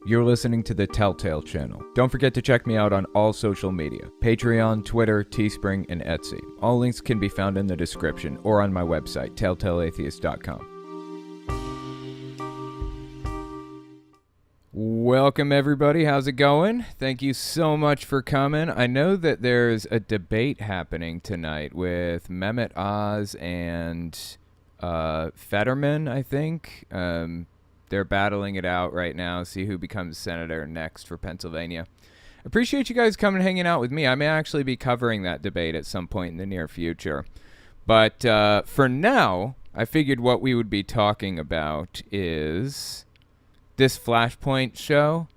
You're listening to the Telltale channel. Don't forget to check me out on all social media: Patreon, Twitter, Teespring, and Etsy. All links can be found in the description or on my website, telltaleatheist.com. Welcome everybody, how's it going? Thank you so much for coming. I know that there's a debate happening tonight with Mehmet Oz and Fetterman, I think. They're battling it out right now, see who becomes senator next for Pennsylvania. Appreciate you guys coming and hanging out with me. I may actually be covering that debate at some point in the near future. But for now, I figured what we would be talking about is this Flashpoint show.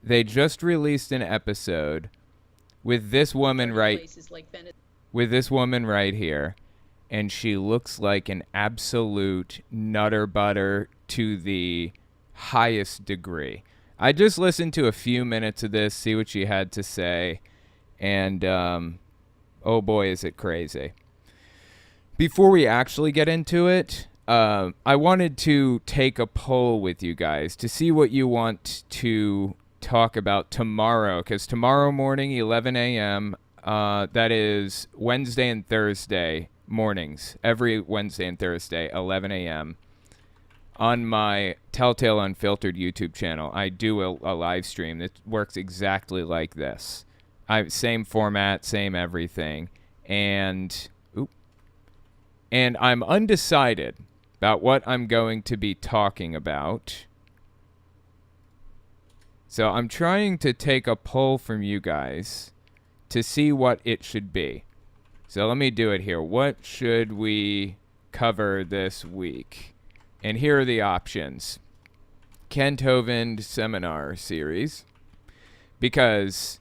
They just released an episode with this woman right here, and she looks like an absolute nutter butter to the highest degree. I just listened to a few minutes of this, see what she had to say, and oh boy, is it crazy. Before we actually get into it, I wanted to take a poll with you guys to see what you want to talk about tomorrow, because tomorrow morning, 11 a.m., that is Wednesday and Thursday mornings, every Wednesday and Thursday, 11 a.m., on my Telltale Unfiltered YouTube channel, I do a live stream that works exactly like this. Same format, same everything, and I'm undecided about what I'm going to be talking about. So I'm trying to take a poll from you guys to see what it should be. So let me do it here. What should we cover this week? And here are the options. Ken Copeland seminar series, because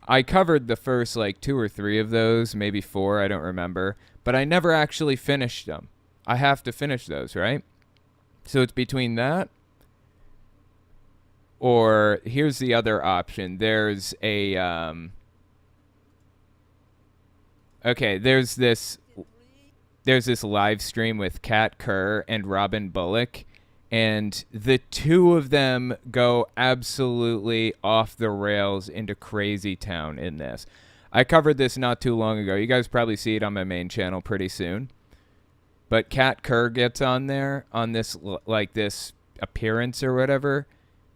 I covered the first like 2 or 3 of those, maybe 4, I don't remember, but I never actually finished them. I have to finish those, right? So it's between that, or here's the other option. There's a there's this live stream with Kat Kerr and Robin Bullock, and the two of them go absolutely off the rails into crazy town in this. I covered this not too long ago. You guys probably see it on my main channel pretty soon. But Kat Kerr gets on there on this this appearance or whatever.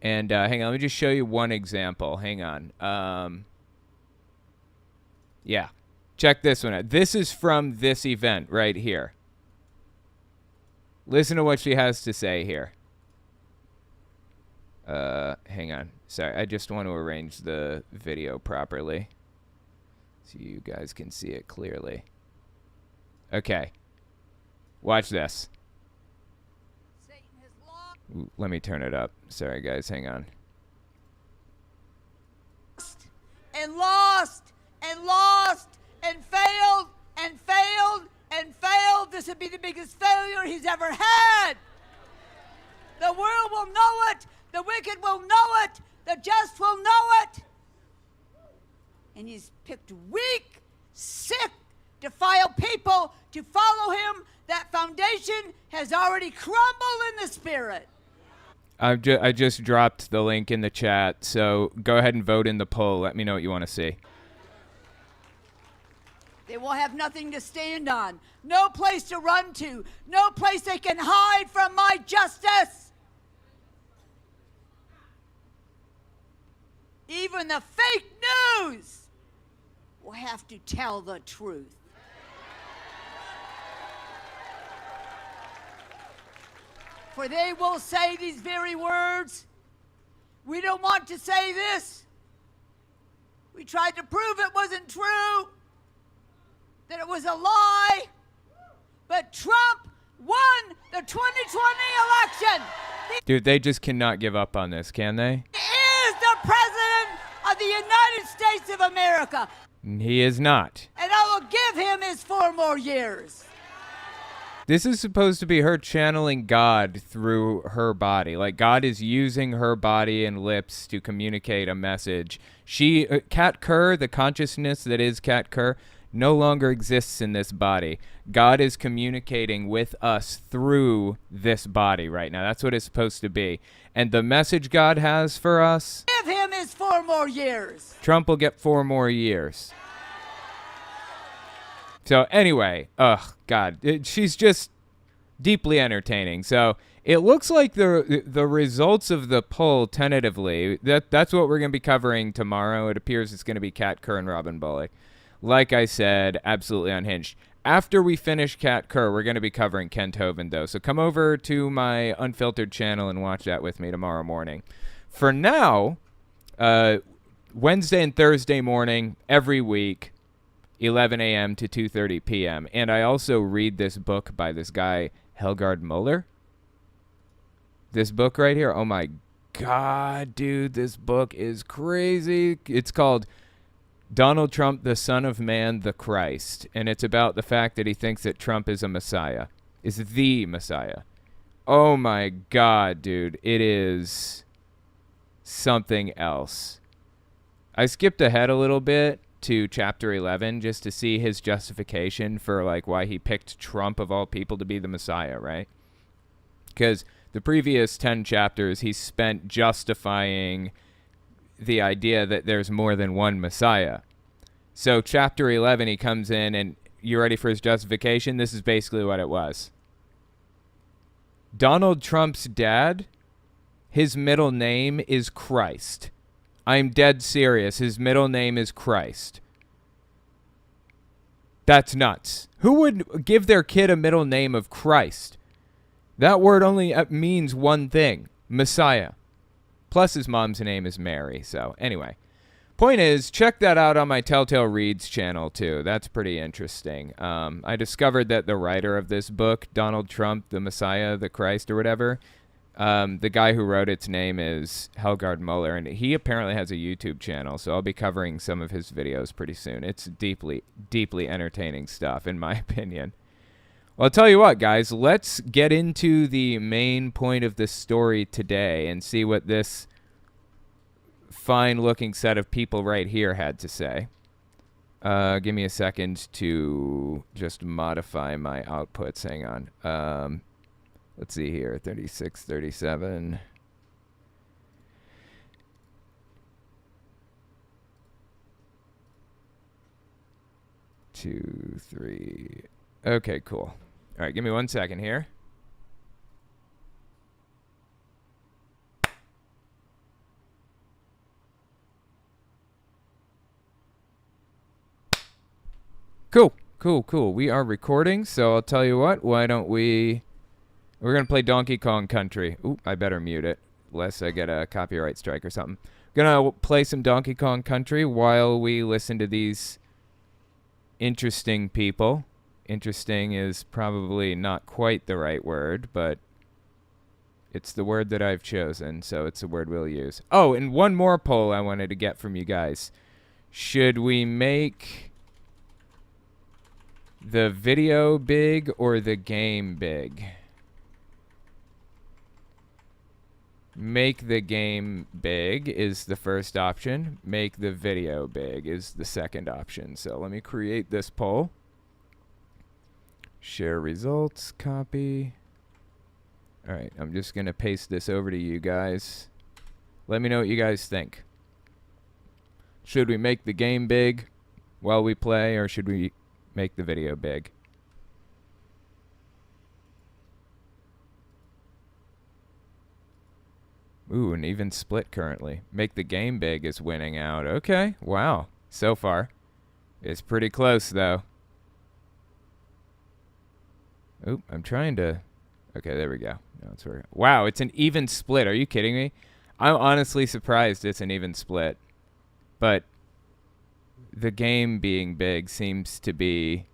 And hang on, let me just show you one example. Hang on. Yeah. Check this one out. This is from this event right here. Listen to what she has to say here. Hang on. Sorry, I just want to arrange the video properly so you guys can see it clearly. Okay. Watch this. Ooh, let me turn it up. Sorry, guys. Hang on. And lost and lost and failed and failed and failed. This would be the biggest failure he's ever had. The world will know it. The wicked will know it. The just will know it. And he's picked weak, sick, defiled people to follow him. That foundation has already crumbled in the spirit. I just dropped the link in the chat, so go ahead and vote in the poll. Let me know what you want to see. They will have nothing to stand on, no place to run to, no place they can hide from my justice. Even the fake news will have to tell the truth. For they will say these very words. We don't want to say this. We tried to prove it wasn't true, that it was a lie. But Trump won the 2020 election. Dude, they just cannot give up on this, can they? He is the president of the United States of America. He is not. And I will give him his 4 more years. This is supposed to be her channeling God through her body. Like, God is using her body and lips to communicate a message. Kat Kerr, the consciousness that is Kat Kerr, no longer exists in this body. God is communicating with us through this body right now. That's what it's supposed to be. And the message God has for us, Give him his 4 more years. Trump will get 4 more years. So anyway, God, she's just deeply entertaining. So it looks like the results of the poll tentatively, that's what we're going to be covering tomorrow. It appears it's going to be Kat Kerr and Robin Bullock. Like I said, absolutely unhinged. After we finish Kat Kerr, we're going to be covering Kent Hovind, though. So come over to my Unfiltered channel and watch that with me tomorrow morning. For now, Wednesday and Thursday morning, every week, 11 a.m. to 2:30 p.m. And I also read this book by this guy, Helgard Muller. This book right here, oh my God, dude, this book is crazy. It's called Donald Trump, the Son of Man, the Christ. And it's about the fact that he thinks that Trump is a Messiah, is the Messiah. Oh my God, dude, it is something else. I skipped ahead a little bit to chapter 11 just to see his justification for like why he picked Trump of all people to be the Messiah, right? Because the previous 10 chapters he spent justifying the idea that there's more than one Messiah. So chapter 11 he comes in and you ready for his justification? This is basically what it was. Donald Trump's dad, his middle name is Christ. I'm dead serious. His middle name is Christ. That's nuts. Who would give their kid a middle name of Christ? That word only means one thing, Messiah. Plus his mom's name is Mary. So anyway, point is, check that out on my Telltale Reads channel too. That's pretty interesting. I discovered that the writer of this book, Donald Trump, the Messiah, the Christ or whatever, the guy who wrote its name is Helgard Muller, and he apparently has a YouTube channel, so I'll be covering some of his videos pretty soon. It's deeply, deeply entertaining stuff, in my opinion. Well, I'll tell you what, guys, let's get into the main point of this story today and see what this fine-looking set of people right here had to say. Give me a second to just modify my outputs. Hang on. Let's see here, 36, 37. Two, three. Okay, cool. All right, give me 1 second here. Cool. We are recording, so I'll tell you what, why don't we... We're going to play Donkey Kong Country. Oop, I better mute it, lest I get a copyright strike or something. Going to play some Donkey Kong Country while we listen to these interesting people. Interesting is probably not quite the right word, but it's the word that I've chosen, so it's the word we'll use. Oh, and one more poll I wanted to get from you guys. Should we make the video big or the game big? Make the game big is the first option. Make the video big is the second option. So let me create this poll. Share results, copy. All right, I'm just going to paste this over to you guys. Let me know what you guys think. Should we make the game big while we play, or should we make the video big? Ooh, an even split currently. Make the game big is winning out. Okay, wow. So far. It's pretty close, though. Oop, I'm trying to... Okay, there we go. No, it's working. Wow, it's an even split. Are you kidding me? I'm honestly surprised it's an even split. But the game being big seems to be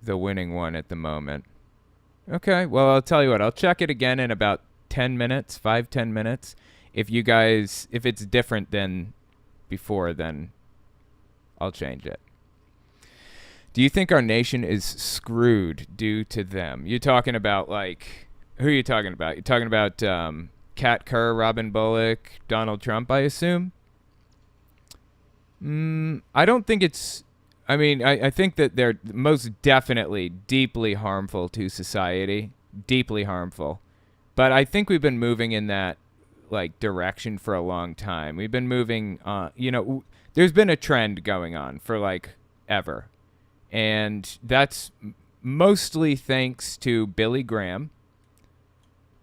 the winning one at the moment. Okay, well, I'll tell you what. I'll check it again in about 10 minutes, 5-10 minutes. If you guys, if it's different than before, then I'll change it. Do you think our nation is screwed due to them? You're talking about, like, who are you talking about? You're talking about Kat Kerr, Robin Bullock, Donald Trump, I assume? I don't think it's. I mean, I think that they're most definitely deeply harmful to society, deeply harmful. But I think we've been moving in that like direction for a long time. We've been moving. There's been a trend going on for like ever, and that's mostly thanks to Billy Graham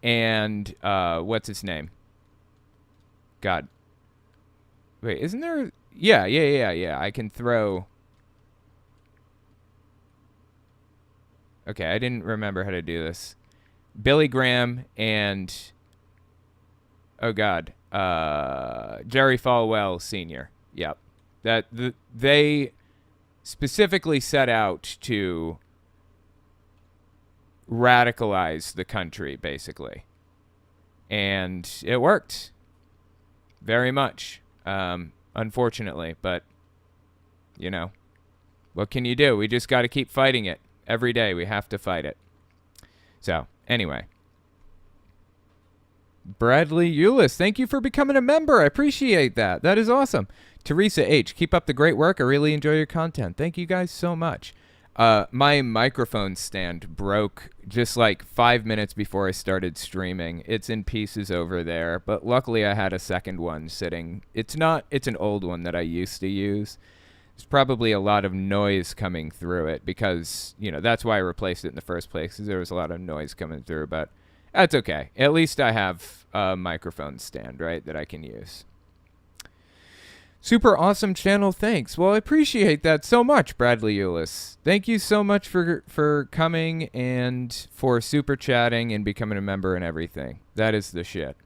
and what's his name? God. Wait, isn't there? Yeah. I can throw. Okay, I didn't remember how to do this. Billy Graham and Jerry Falwell Sr. Yep, they specifically set out to radicalize the country, basically, and it worked very much. Unfortunately, but what can you do? We just got to keep fighting it every day. We have to fight it. So anyway, Bradley Eulis, thank you for becoming a member. I appreciate that. That is awesome. Teresa H, keep up the great work. I really enjoy your content. Thank you guys so much. My microphone stand broke just like 5 minutes before I started streaming. It's in pieces over there, but luckily I had a second one sitting. It's an old one that I used to use. There's probably a lot of noise coming through it because, that's why I replaced it in the first place, because there was a lot of noise coming through, but that's okay. At least I have a microphone stand, right, that I can use. Super awesome channel, thanks. Well, I appreciate that so much, Bradley Eulis. Thank you so much for coming and for super chatting and becoming a member and everything. That is the shit.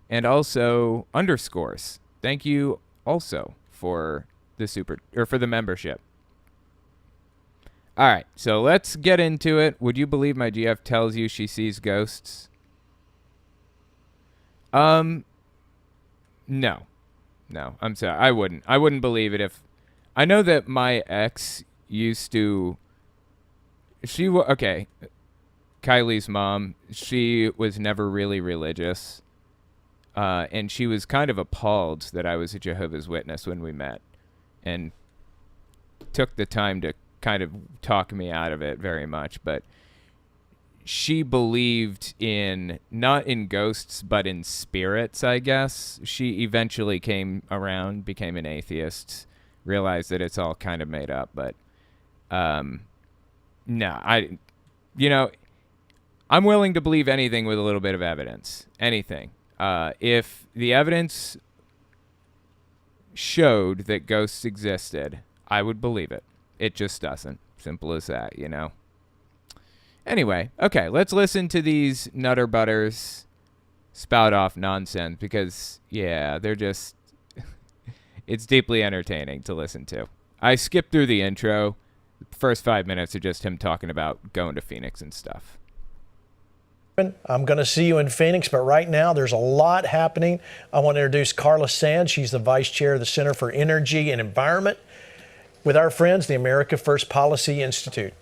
And also, underscores. Thank you also for the membership. All right, so let's get into it. Would you believe my GF tells you she sees ghosts? No, I'm sorry. I wouldn't believe it if... I know that my ex used to... Okay, Kylie's mom, she was never really religious. And she was kind of appalled that I was a Jehovah's Witness when we met. And took the time to kind of talk me out of it very much. But she believed not in ghosts, but in spirits, I guess. She eventually came around, became an atheist, realized that it's all kind of made up. But, I'm willing to believe anything with a little bit of evidence. Anything. If the evidence showed that ghosts existed, I would believe it. It just doesn't. Simple as that, Anyway, okay, let's listen to these nutter butters spout off nonsense because, they're just... it's deeply entertaining to listen to. I skipped through the intro. The first 5 minutes are just him talking about going to Phoenix and stuff. I'm going to see you in Phoenix, but right now there's a lot happening. I want to introduce Carla Sands. She's the Vice Chair of the Center for Energy and Environment with our friends, the America First Policy Institute.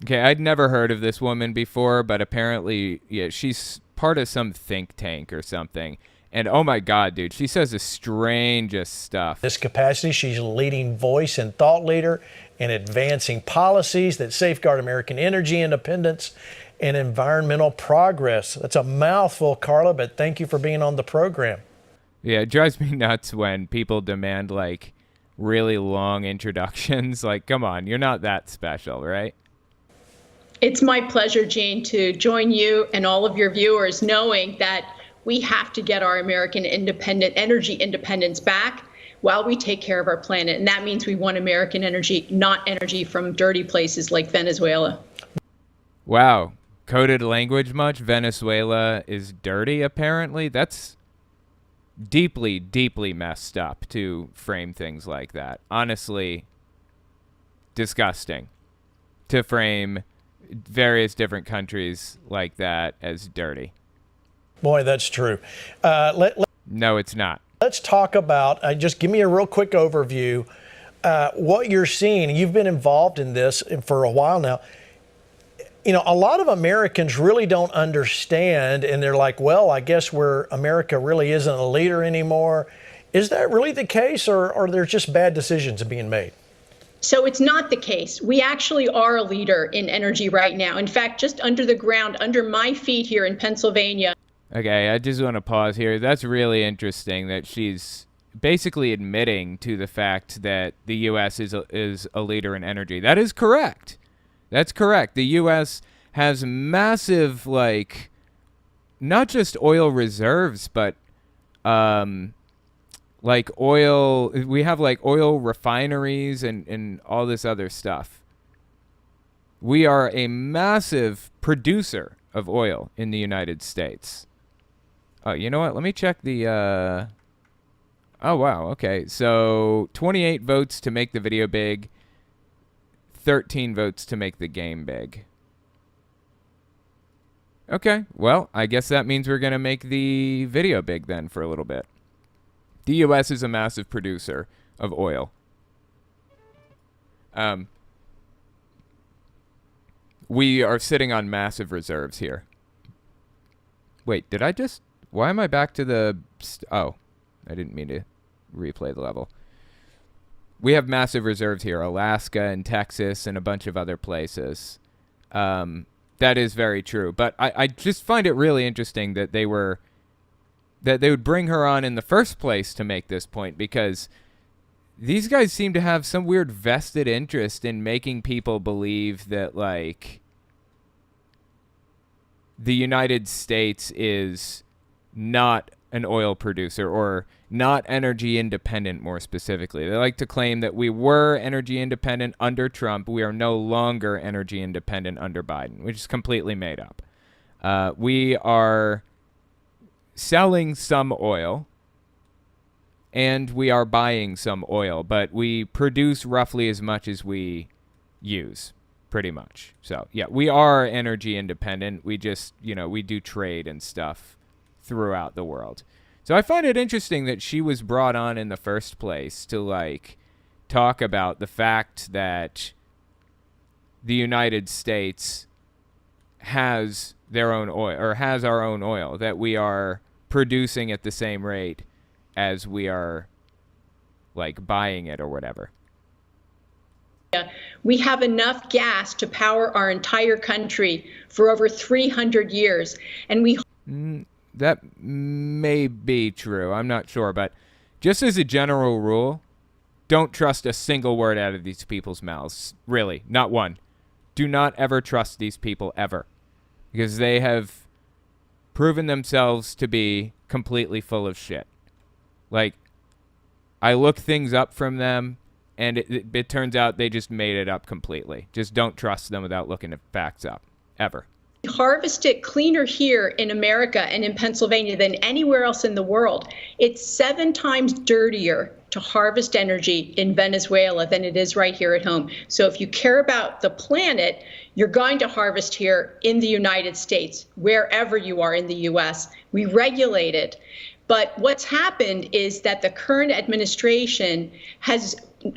Okay, I'd never heard of this woman before, but apparently, she's part of some think tank or something. And oh my God, dude, she says the strangest stuff. This capacity, she's a leading voice and thought leader in advancing policies that safeguard American energy independence and environmental progress. That's a mouthful, Carla, but thank you for being on the program. Yeah, it drives me nuts when people demand like really long introductions. Like, come on, you're not that special, right? It's my pleasure, Gene, to join you and all of your viewers knowing that we have to get our American energy independence back while we take care of our planet. And that means we want American energy, not energy from dirty places like Venezuela. Wow. Coded language much? Venezuela is dirty, apparently? That's deeply, deeply messed up to frame things like that. Honestly, disgusting to frame various different countries like that as dirty. Boy, that's true. No, it's not. Let's talk about, just give me a real quick overview, what you're seeing. You've been involved in this for a while now. A lot of Americans really don't understand, and they're like, well, I guess America really isn't a leader anymore. Is that really the case, or are there just bad decisions being made? So it's not the case. We actually are a leader in energy right now. In fact, just under the ground, under my feet here in Pennsylvania. Okay, I just want to pause here. That's really interesting that she's basically admitting to the fact that the U.S. is a leader in energy. That is correct. That's correct. The U.S. has massive, like, not just oil reserves, but like oil. We have like oil refineries and all this other stuff. We are a massive producer of oil in the United States. Oh, you know what? Let me check the... Oh, wow. Okay. So 28 votes to make the video big. 13 votes to make the game big. Okay. Well, I guess that means we're going to make the video big then for a little bit. The U.S. is a massive producer of oil. We are sitting on massive reserves here. Wait, did I just... Why am I back to the... Oh, I didn't mean to replay the level. We have massive reserves here. Alaska and Texas and a bunch of other places. That is very true. But I just find it really interesting that they would bring her on in the first place to make this point, because these guys seem to have some weird vested interest in making people believe that, like, the United States is not an oil producer, or not energy independent, more specifically. They like to claim that we were energy independent under Trump. We are no longer energy independent under Biden, which is completely made up. We are selling some oil, and we are buying some oil, but we produce roughly as much as we use, pretty much. So, yeah, we are energy independent. We just, we do trade and stuff throughout the world. So I find it interesting that she was brought on in the first place to, like, talk about the fact that the United States has their own oil, or has our own oil, that we are producing at the same rate as we are, like, buying it or whatever. We have enough gas to power our entire country for over 300 years, and we... That may be true. I'm not sure. But just as a general rule, don't trust a single word out of these people's mouths. Really, not one. Do not ever trust these people, ever. Because they have proven themselves to be completely full of shit. Like, I look things up from them, and it turns out they just made it up completely. Just don't trust them without looking at facts up, ever. Harvest it cleaner here in America and in Pennsylvania than anywhere else in the world. It's 7 times dirtier to harvest energy in Venezuela than it is right here at home. So if you care about the planet, you're going to harvest here in the United States, wherever you are in the U.S. We regulate it. But what's happened is that the current administration has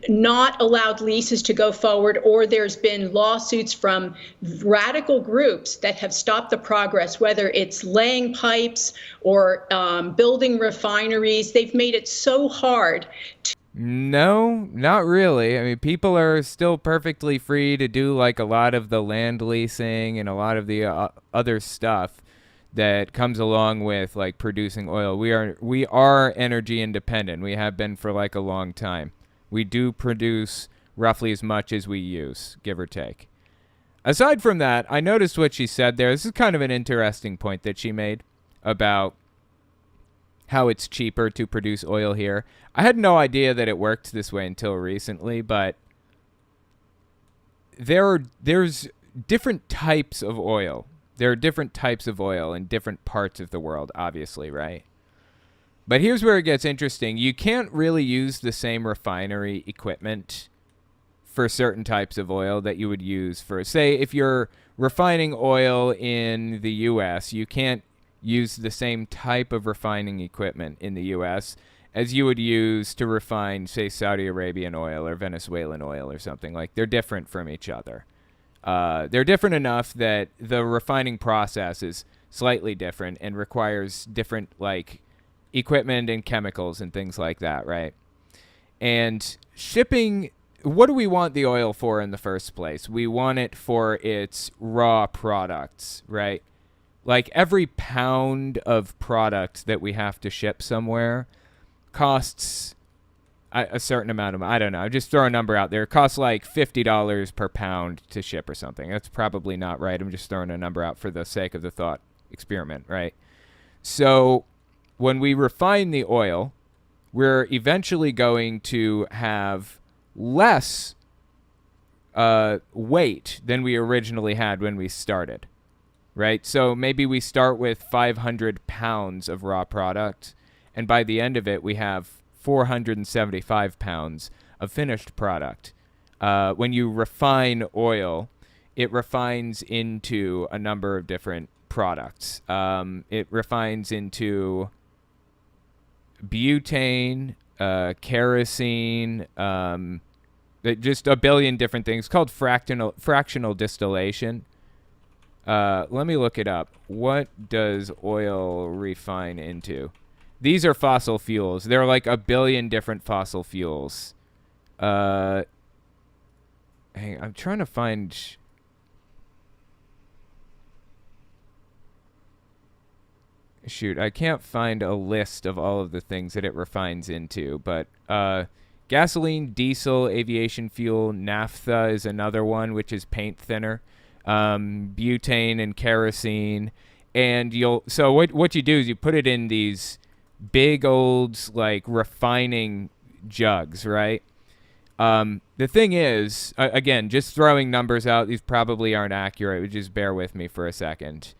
not allowed leases to go forward, or there's been lawsuits from radical groups that have stopped the progress, whether it's laying pipes or building refineries. They've made it so hard. No, not really. I mean, people are still perfectly free to do, like, a lot of the land leasing and a lot of the other stuff that comes along with, like, producing oil. We are energy independent. We have been for, like, a long time. We do produce roughly as much as we use, give or take. Aside from that, I noticed what she said there. This is kind of an interesting point that she made about how it's cheaper to produce oil here. I had no idea that it worked this way until recently, but there's different types of oil. There are different types of oil in different parts of the world, obviously, right? But here's where it gets interesting. You can't really use the same refinery equipment for certain types of oil that you would use for, say, if you're refining oil in the U.S., you can't use the same type of refining equipment in the U.S. as you would use to refine, say, Saudi Arabian oil or Venezuelan oil or something. Like, they're different from each other. They're different enough that the refining process is slightly different and requires different, like, equipment and chemicals and things like that, right? And shipping, what do we want the oil for in the first place? We want it for its raw products, right? Like every pound of product that we have to ship somewhere costs a certain amount of, I don't know, just throw a number out there. It costs like $50 per pound to ship or something. That's probably not right. I'm just throwing a number out for the sake of the thought experiment, right? So when we refine the oil, we're eventually going to have less weight than we originally had when we started, right? So maybe we start with 500 pounds of raw product, and by the end of it, we have 475 pounds of finished product. When you refine oil, it refines into a number of different products. It refines into butane, kerosene, just a billion different things called fractional distillation. Let me look it up. What does oil refine into? These are fossil fuels. There are like a billion different fossil fuels. I'm trying to find... Shoot, I can't find a list of all of the things that it refines into, but gasoline, diesel, aviation fuel, naphtha is another one, which is paint thinner, butane and kerosene, and so what you do is you put it in these big old like refining jugs, right? The thing is, again, just throwing numbers out, these probably aren't accurate. Just bear with me for a second.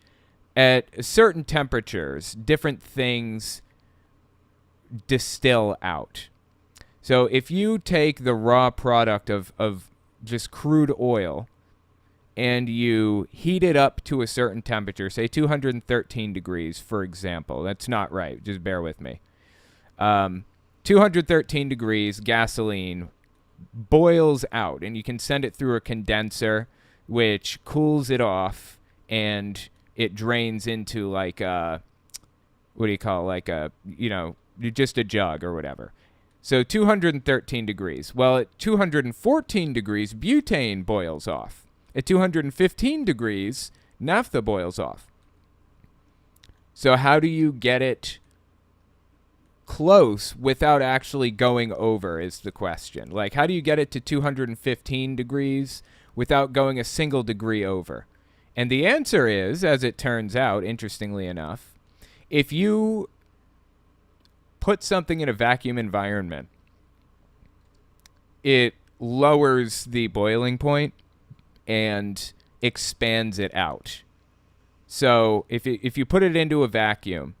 At certain temperatures, different things distill out. So if you take the raw product of just crude oil and you heat it up to a certain temperature, say 213 degrees, for example. That's not right. Just bear with me. 213 degrees gasoline boils out, and you can send it through a condenser, which cools it off, and it drains into like a, what do you call it? Like a, just a jug or whatever. So 213 degrees. Well, at 214 degrees, butane boils off. At 215 degrees, naphtha boils off. So how do you get it close without actually going over is the question. Like, how do you get it to 215 degrees without going a single degree over? And the answer is, as it turns out, interestingly enough, if you put something in a vacuum environment, it lowers the boiling point and expands it out. So if you put it into a vacuum,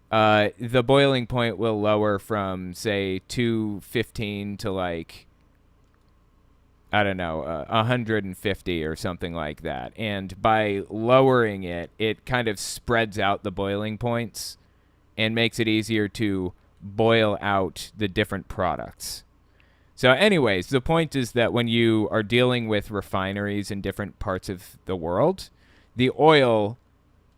the boiling point will lower from, say, 215 to like, I don't know, 150 or something like that. And by lowering it, it kind of spreads out the boiling points and makes it easier to boil out the different products. So anyways, the point is that when you are dealing with refineries in different parts of the world, the oil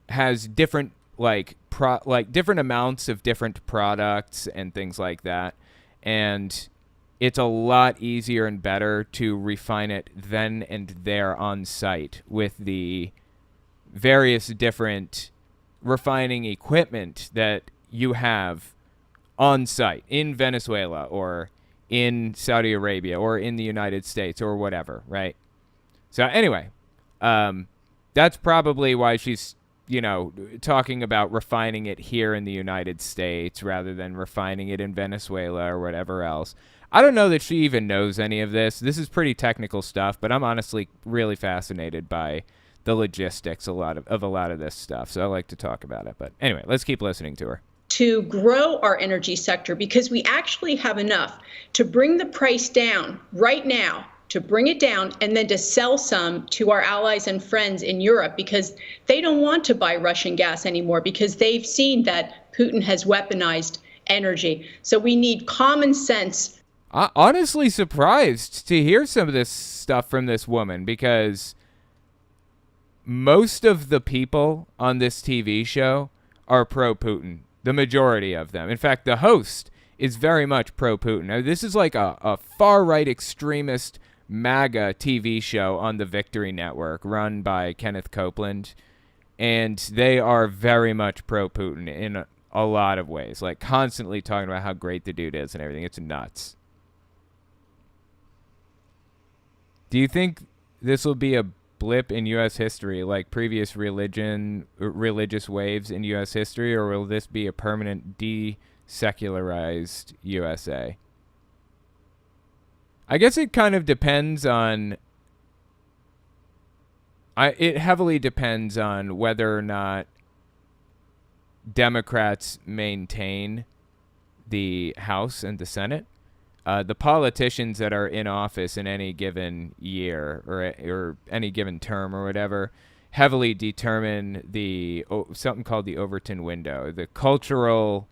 has different different amounts of different products and things like that. And it's a lot easier and better to refine it then and there on site with the various different refining equipment that you have on site in Venezuela or in Saudi Arabia or in the United States or whatever, right? So anyway, that's probably why she's, talking about refining it here in the United States rather than refining it in Venezuela or whatever else. I don't know that she even knows any of this. This is pretty technical stuff, but I'm honestly really fascinated by the logistics of a lot of this stuff. So I like to talk about it. But anyway, let's keep listening to her. To grow our energy sector, because we actually have enough to bring the price down right now, to bring it down, and then to sell some to our allies and friends in Europe, because they don't want to buy Russian gas anymore because they've seen that Putin has weaponized energy. So we need common sense. I'm honestly surprised to hear some of this stuff from this woman, because most of the people on this TV show are pro-Putin. The majority of them. In fact, the host is very much pro-Putin. Now, this is like a far-right extremist MAGA TV show on the Victory Network run by Kenneth Copeland, and they are very much pro-Putin in a lot of ways, like constantly talking about how great the dude is and everything. It's nuts. Do you think this will be a blip in U.S. history like previous religious waves in U.S. history, or will this be a permanent desecularized USA? I guess it kind of depends on... It heavily depends on whether or not Democrats maintain the House and the Senate. The politicians that are in office in any given year or any given term or whatever heavily determine something called the Overton window, the cultural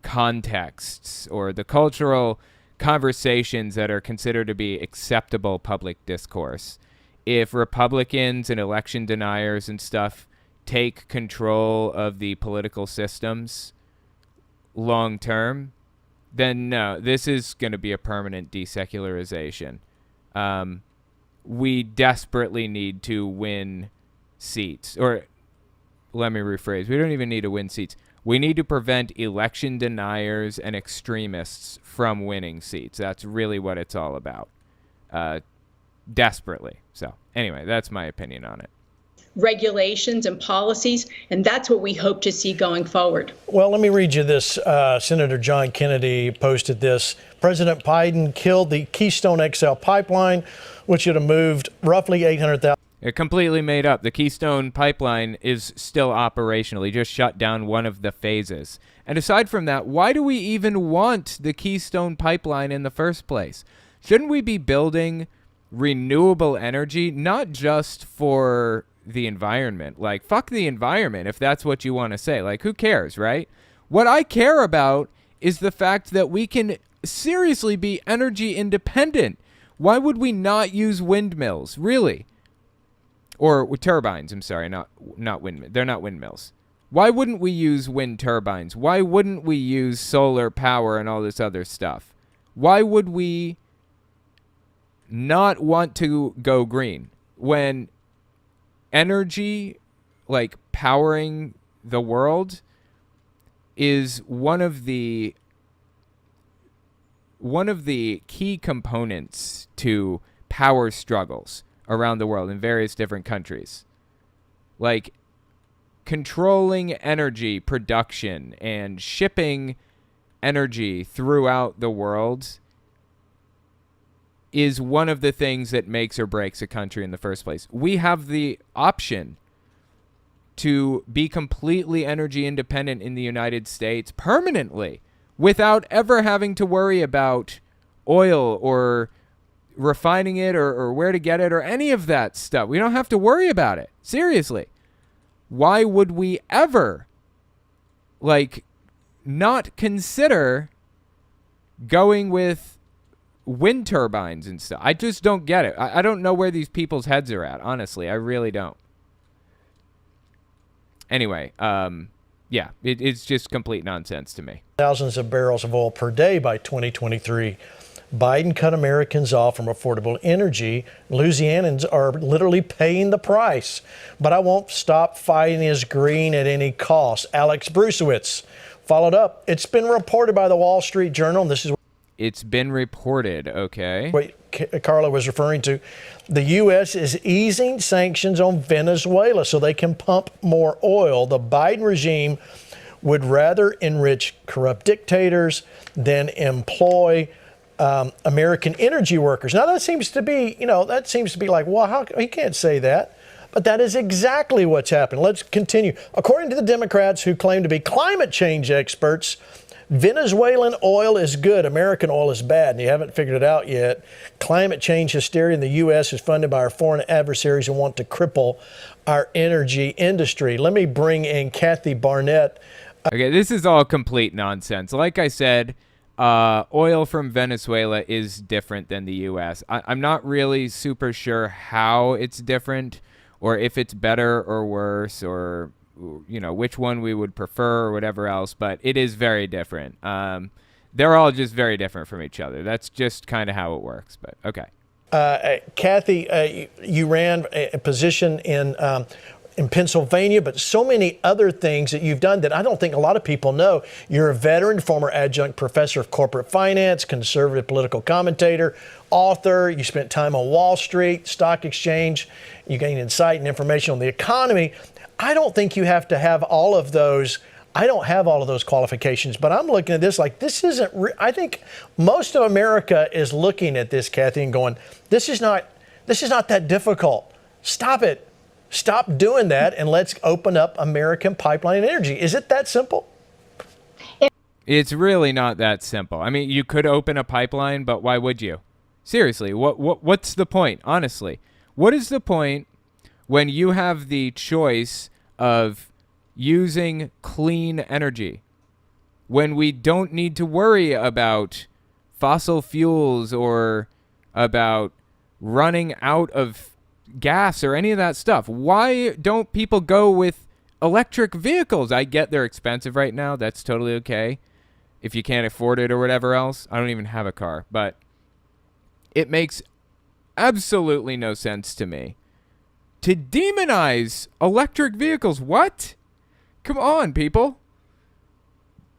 contexts or the cultural conversations that are considered to be acceptable public discourse. If Republicans and election deniers and stuff take control of the political systems long term, then no, this is going to be a permanent desecularization. We desperately need to win seats. Or let me rephrase. We don't even need to win seats. We need to prevent election deniers and extremists from winning seats. That's really what it's all about. Desperately. So anyway, that's my opinion on it. Regulations and policies, and that's what we hope to see going forward. Well, let me read you this. Senator John Kennedy posted this. President Biden killed the Keystone XL pipeline, which would have moved roughly 800,000. It completely made up. The Keystone pipeline is still operational. He just shut down one of the phases. And aside from that, why do we even want the Keystone pipeline in the first place? Shouldn't we be building renewable energy, not just for the environment? Like, fuck the environment if that's what you want to say. Like, who cares, right? What I care about is the fact that we can seriously be energy independent. Why would we not use windmills, really? Or turbines, I'm sorry, not windmills. They're not windmills. Why wouldn't we use wind turbines? Why wouldn't we use solar power and all this other stuff? Why would we not want to go green when energy, like powering the world, is one of the key components to power struggles around the world in various different countries? Like, controlling energy production and shipping energy throughout the world is one of the things that makes or breaks a country in the first place. We have the option to be completely energy independent in the United States permanently without ever having to worry about oil or refining it or where to get it or any of that stuff. We don't have to worry about it. Seriously. Why would we ever, not consider going with wind turbines and stuff? I just don't get it. I don't know where these people's heads are at, honestly. I really don't. Anyway, it's just complete nonsense to me. Thousands of barrels of oil per day by 2023. Biden cut Americans off from affordable energy. Louisianans are literally paying the price. But I won't stop fighting his green at any cost. Alex Brucewitz followed up. It's been reported by the Wall Street Journal, and this is It's been reported, okay. what Carla was referring to. The U.S. is easing sanctions on Venezuela so they can pump more oil. The Biden regime would rather enrich corrupt dictators than employ American energy workers. Now, that seems to be like, well, how he can't say that. But that is exactly what's happened. Let's continue. According to the Democrats who claim to be climate change experts, Venezuelan oil is good, American oil is bad, and you haven't figured it out yet. Climate change hysteria in the U.S. is funded by our foreign adversaries who want to cripple our energy industry. Let me bring in Kathy Barnett. Okay, this is all complete nonsense. Like I said, oil from Venezuela is different than the U.S. I'm not really super sure how it's different or if it's better or worse or which one we would prefer or whatever else, but it is very different. They're all just very different from each other. That's just kind of how it works, but okay. Kathy, you ran a position in Pennsylvania, but so many other things that you've done that I don't think a lot of people know. You're a veteran, former adjunct professor of corporate finance, conservative political commentator, author. You spent time on Wall Street, stock exchange. You gained insight and information on the economy. I don't think you have to have all of those. I don't have all of those qualifications, but I'm looking at this like this isn't. I think most of America is looking at this, Kathy, and going, "This is not that difficult. Stop it. Stop doing that, and let's open up American pipeline energy." Is it that simple? It's really not that simple. I mean, you could open a pipeline, but why would you? Seriously, what's the point? Honestly, what is the point when you have the choice of using clean energy, when we don't need to worry about fossil fuels or about running out of gas or any of that stuff? Why don't people go with electric vehicles? I get they're expensive right now. That's totally okay if you can't afford it or whatever else. I don't even have a car, but it makes absolutely no sense to me to demonize electric vehicles. What? Come on, people.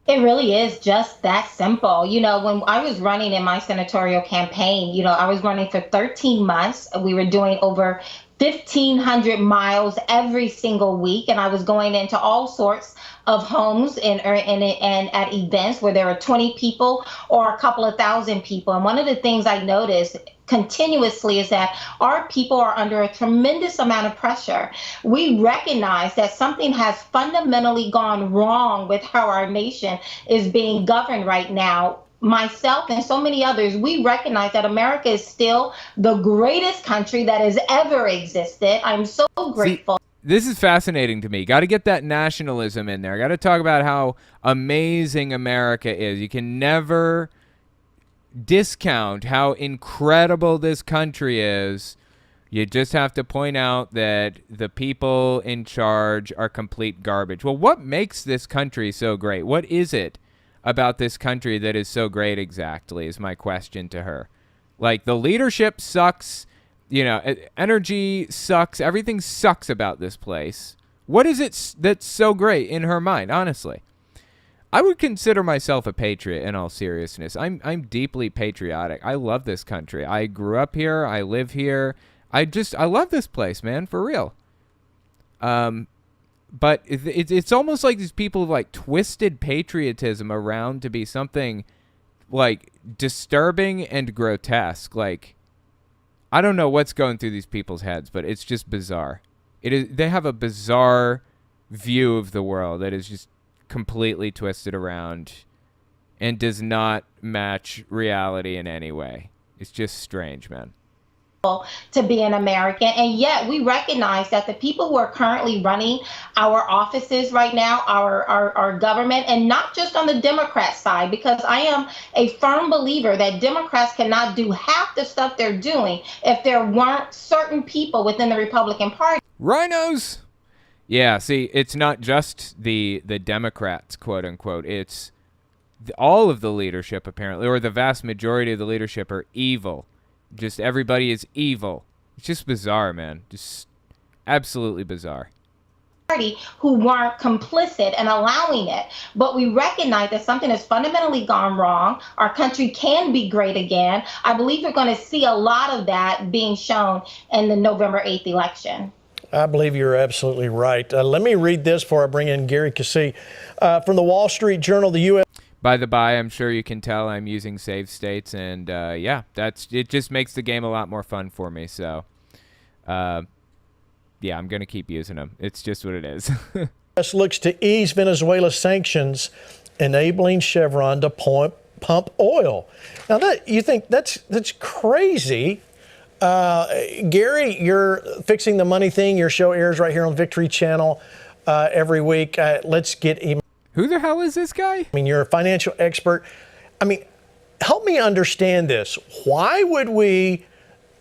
It really is just that simple. When I was running in my senatorial campaign, I was running for 13 months. We were doing over 1,500 miles every single week. And I was going into all sorts of homes and at events where there were 20 people or a couple of thousand people. And one of the things I noticed continuously is that our people are under a tremendous amount of pressure. We recognize that something has fundamentally gone wrong with how our nation is being governed right now. Myself and so many others, we recognize that America is still the greatest country that has ever existed. I'm so grateful. This is fascinating to me. Got to get that nationalism in there. Got to talk about how amazing America is. You can never discount how incredible this country is. You just have to point out that the people in charge are complete garbage. Well, what makes this country so great? What is it about this country that is so great exactly is my question to her. Like, the leadership sucks. Energy sucks. Everything sucks about this place. What is it that's so great in her mind, honestly? I would consider myself a patriot in all seriousness. I'm deeply patriotic. I love this country. I grew up here. I live here. I love this place, man, for real. But it's almost like these people have like twisted patriotism around to be something like disturbing and grotesque. Like, I don't know what's going through these people's heads, but it's just bizarre. They have a bizarre view of the world that is just completely twisted around and does not match reality in any way. It's just strange, man. To be an American, and yet we recognize that the people who are currently running our offices right now, our government, and not just on the Democrat side, because I am a firm believer that Democrats cannot do half the stuff they're doing if there weren't certain people within the Republican Party. Rhinos! Yeah, see, it's not just the Democrats, quote unquote. It's all of the leadership, apparently, or the vast majority of the leadership are evil. Just everybody is evil. It's just bizarre, man. Just absolutely bizarre. Who weren't complicit and allowing it. But we recognize that something has fundamentally gone wrong. Our country can be great again. I believe we're going to see a lot of that being shown in the November 8th election. I believe you're absolutely right. Let me read this before I bring in Gary Cassey. From the Wall Street Journal, the U.S. By the by, I'm sure you can tell I'm using save states, and it just makes the game a lot more fun for me. So, I'm going to keep using them. It's just what it is. U.S. looks to ease Venezuela's sanctions, enabling Chevron to pump oil. Now, you think that's crazy. Gary, you're fixing the money thing. Your show airs right here on Victory Channel every week. Let's get him. Who the hell is this guy? I mean, you're a financial expert. I mean, help me understand this. Why would we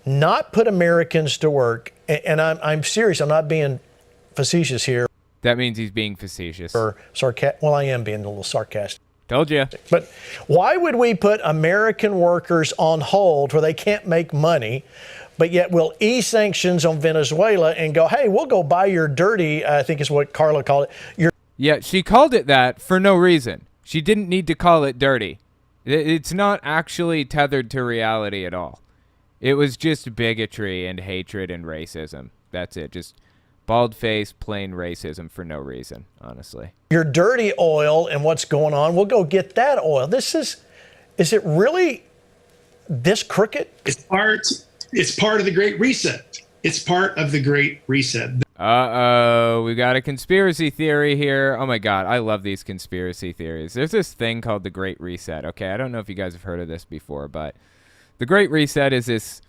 not put Americans to work? And I'm serious. I'm not being facetious here. That means he's being facetious. Or well, I am being a little sarcastic. Told you. But why would we put American workers on hold where they can't make money, but yet we'll ease sanctions on Venezuela and go, hey, we'll go buy your dirty, I think is what Carla called it. Yeah, she called it that for no reason. She didn't need to call it dirty. It's not actually tethered to reality at all. It was just bigotry and hatred and racism. That's it. Just bald-faced, plain racism for no reason, honestly. Your dirty oil and what's going on, we'll go get that oil. Is it really this crooked? It's part of the Great Reset. It's part of the Great Reset. Uh-oh, we got a conspiracy theory here. Oh my God, I love these conspiracy theories. There's this thing called the Great Reset, okay? I don't know if you guys have heard of this before, but the Great Reset is this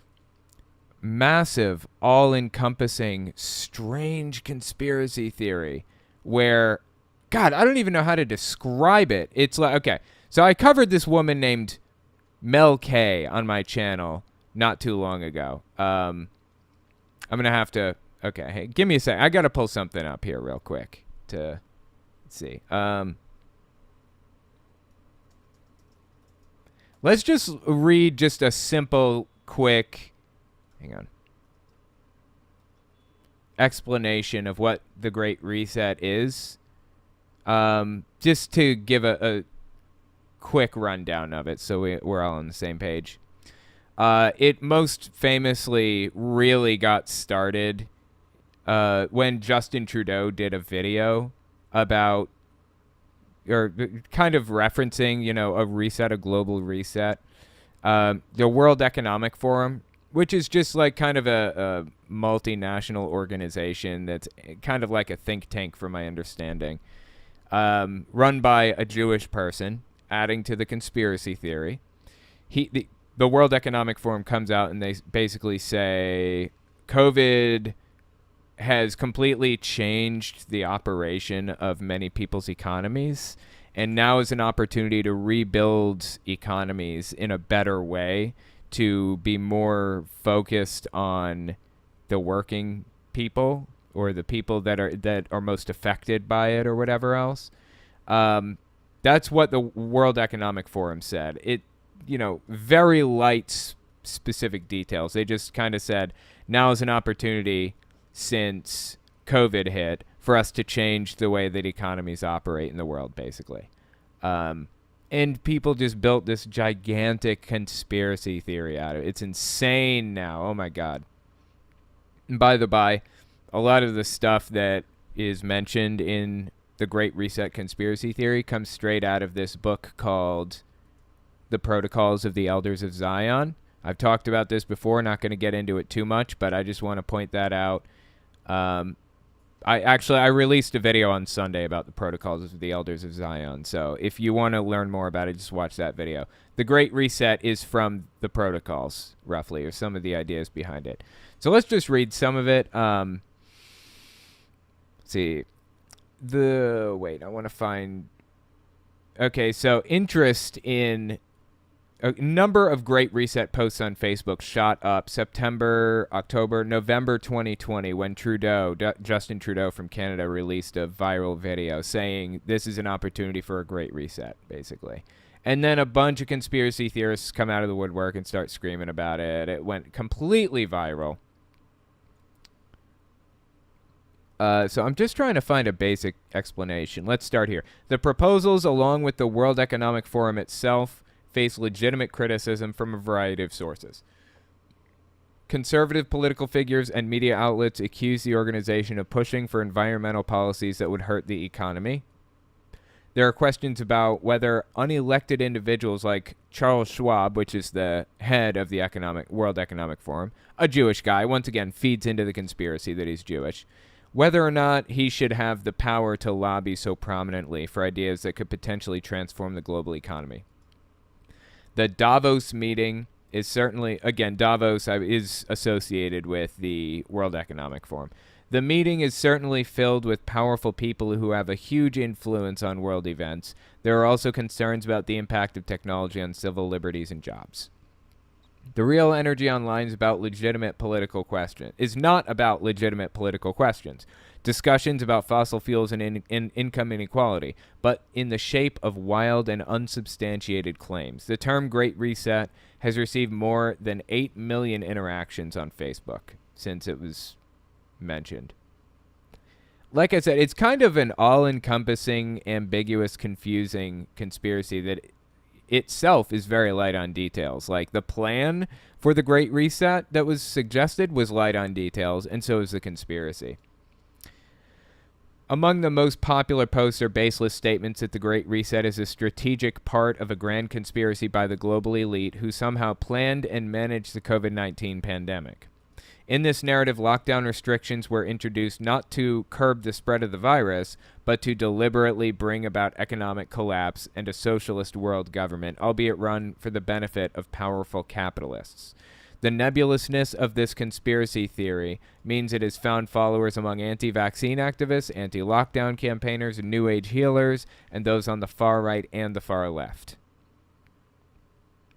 massive, all-encompassing, strange conspiracy theory where, God, I don't even know how to describe it. It's like, okay, so I covered this woman named Mel K on my channel not too long ago. I'm going to have to, okay, hey, give me a sec. I got to pull something up here real quick to, let's see. Let's just read just a simple, quick, hang on, explanation of what the Great Reset is. Just to give a quick rundown of it so we're all on the same page. It most famously really got started when Justin Trudeau did a video about, or kind of referencing, you know, a global reset. The World Economic Forum, which is just like kind of a multinational organization that's kind of like a think tank from my understanding, run by a Jewish person, adding to the conspiracy theory. The World Economic Forum comes out and they basically say COVID has completely changed the operation of many people's economies, and now is an opportunity to rebuild economies in a better way, to be more focused on the working people or the people that are most affected by it or whatever else. That's what the World Economic Forum said. It, you know, very light specific details. They just kind of said, now is an opportunity since COVID hit for us to change the way that economies operate in the world, basically. And people just built this gigantic conspiracy theory out of it. It's insane now. Oh, my God. And by the by, a lot of the stuff that is mentioned in the Great Reset conspiracy theory comes straight out of this book called The Protocols of the Elders of Zion. I've talked about this before, not going to get into it too much, but I just want to point that out. I released a video on Sunday about the Protocols of the Elders of Zion, so if you want to learn more about it, just watch that video. The Great Reset is from the Protocols, roughly, or some of the ideas behind it. So let's just read some of it. Let's see. I want to find... Okay, so interest in... A number of Great Reset posts on Facebook shot up September, October, November 2020 when Justin Trudeau from Canada released a viral video saying this is an opportunity for a Great Reset, basically. And then a bunch of conspiracy theorists come out of the woodwork and start screaming about it. It went completely viral. So I'm just trying to find a basic explanation. Let's start here. The proposals, along with the World Economic Forum itself, face legitimate criticism from a variety of sources. Conservative political figures and media outlets accuse the organization of pushing for environmental policies that would hurt the economy. There are questions about whether unelected individuals like Charles Schwab, which is the head of the World Economic Forum, a Jewish guy, once again feeds into the conspiracy that he's Jewish, whether or not he should have the power to lobby so prominently for ideas that could potentially transform the global economy. The Davos meeting is certainly, again, Davos is associated with the World Economic Forum. The meeting is certainly filled with powerful people who have a huge influence on world events. There are also concerns about the impact of technology on civil liberties and jobs. The real energy online is not about legitimate political questions. discussions about fossil fuels and income inequality, but in the shape of wild and unsubstantiated claims. The term Great Reset has received more than 8 million interactions on Facebook since it was mentioned. Like I said, it's kind of an all-encompassing, ambiguous, confusing conspiracy that itself is very light on details. Like, the plan for the Great Reset that was suggested was light on details, and so is the conspiracy. Among the most popular posts are baseless statements that the Great Reset is a strategic part of a grand conspiracy by the global elite who somehow planned and managed the COVID-19 pandemic. In this narrative, lockdown restrictions were introduced not to curb the spread of the virus, but to deliberately bring about economic collapse and a socialist world government, albeit run for the benefit of powerful capitalists. The nebulousness of this conspiracy theory means it has found followers among anti-vaccine activists, anti-lockdown campaigners, New Age healers, and those on the far right and the far left.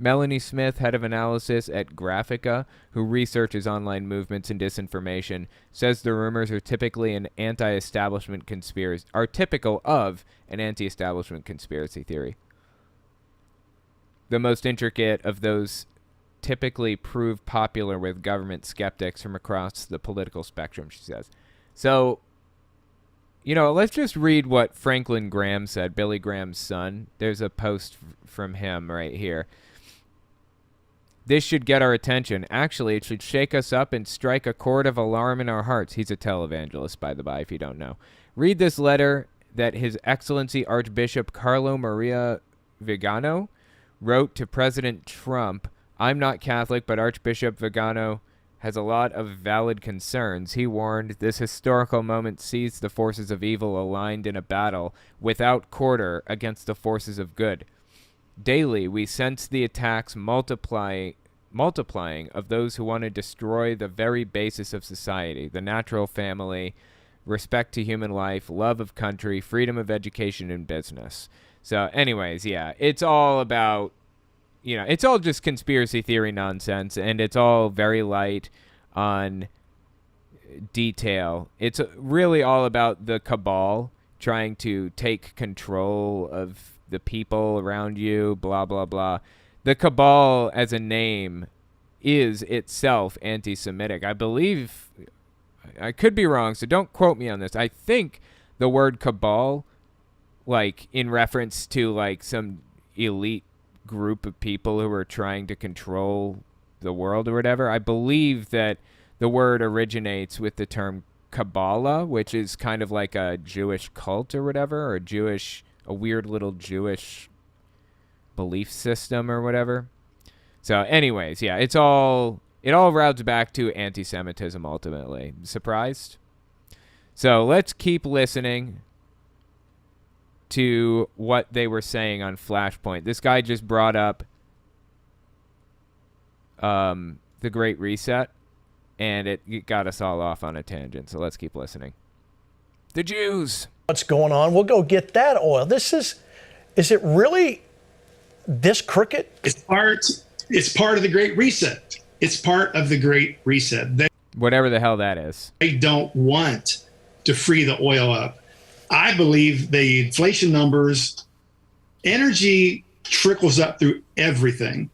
Melanie Smith, head of analysis at Graphica, who researches online movements and disinformation, says the rumors are typically an anti-establishment conspiracy, are typical of an anti-establishment conspiracy theory. The most intricate of those typically prove popular with government skeptics from across the political spectrum, she says. So, let's just read what Franklin Graham said, Billy Graham's son. There's a post from him right here. This should get our attention. Actually, it should shake us up and strike a chord of alarm in our hearts. He's a televangelist, by the by, if you don't know. Read this letter that His Excellency Archbishop Carlo Maria Vigano wrote to President Trump. I'm not Catholic, but Archbishop Vigano has a lot of valid concerns. He warned, this historical moment sees the forces of evil aligned in a battle without quarter against the forces of good. Daily, we sense the attacks multiplying of those who want to destroy the very basis of society, the natural family, respect to human life, love of country, freedom of education and business. So anyways, yeah, it's all about, it's all just conspiracy theory nonsense, and it's all very light on detail. It's really all about the cabal trying to take control of the people around you, blah, blah, blah. The cabal as a name is itself anti-Semitic. I believe, I could be wrong, so don't quote me on this. I think the word cabal, like in reference to like some elite group of people who are trying to control the world or whatever, I believe that the word originates with the term Kabbalah, which is kind of like a Jewish cult or whatever, or a weird little Jewish belief system or whatever. So anyways, yeah, it all routes back to anti-Semitism ultimately. Surprised? So let's keep listening to what they were saying on Flashpoint. This guy just brought up the Great Reset, and it got us all off on a tangent. So let's keep listening. The Jews. What's going on? We'll go get that oil. Is it really this crooked? It's part of the Great Reset. It's part of the Great Reset. Whatever the hell that is. They don't want to free the oil up. I believe the inflation numbers, energy trickles up through everything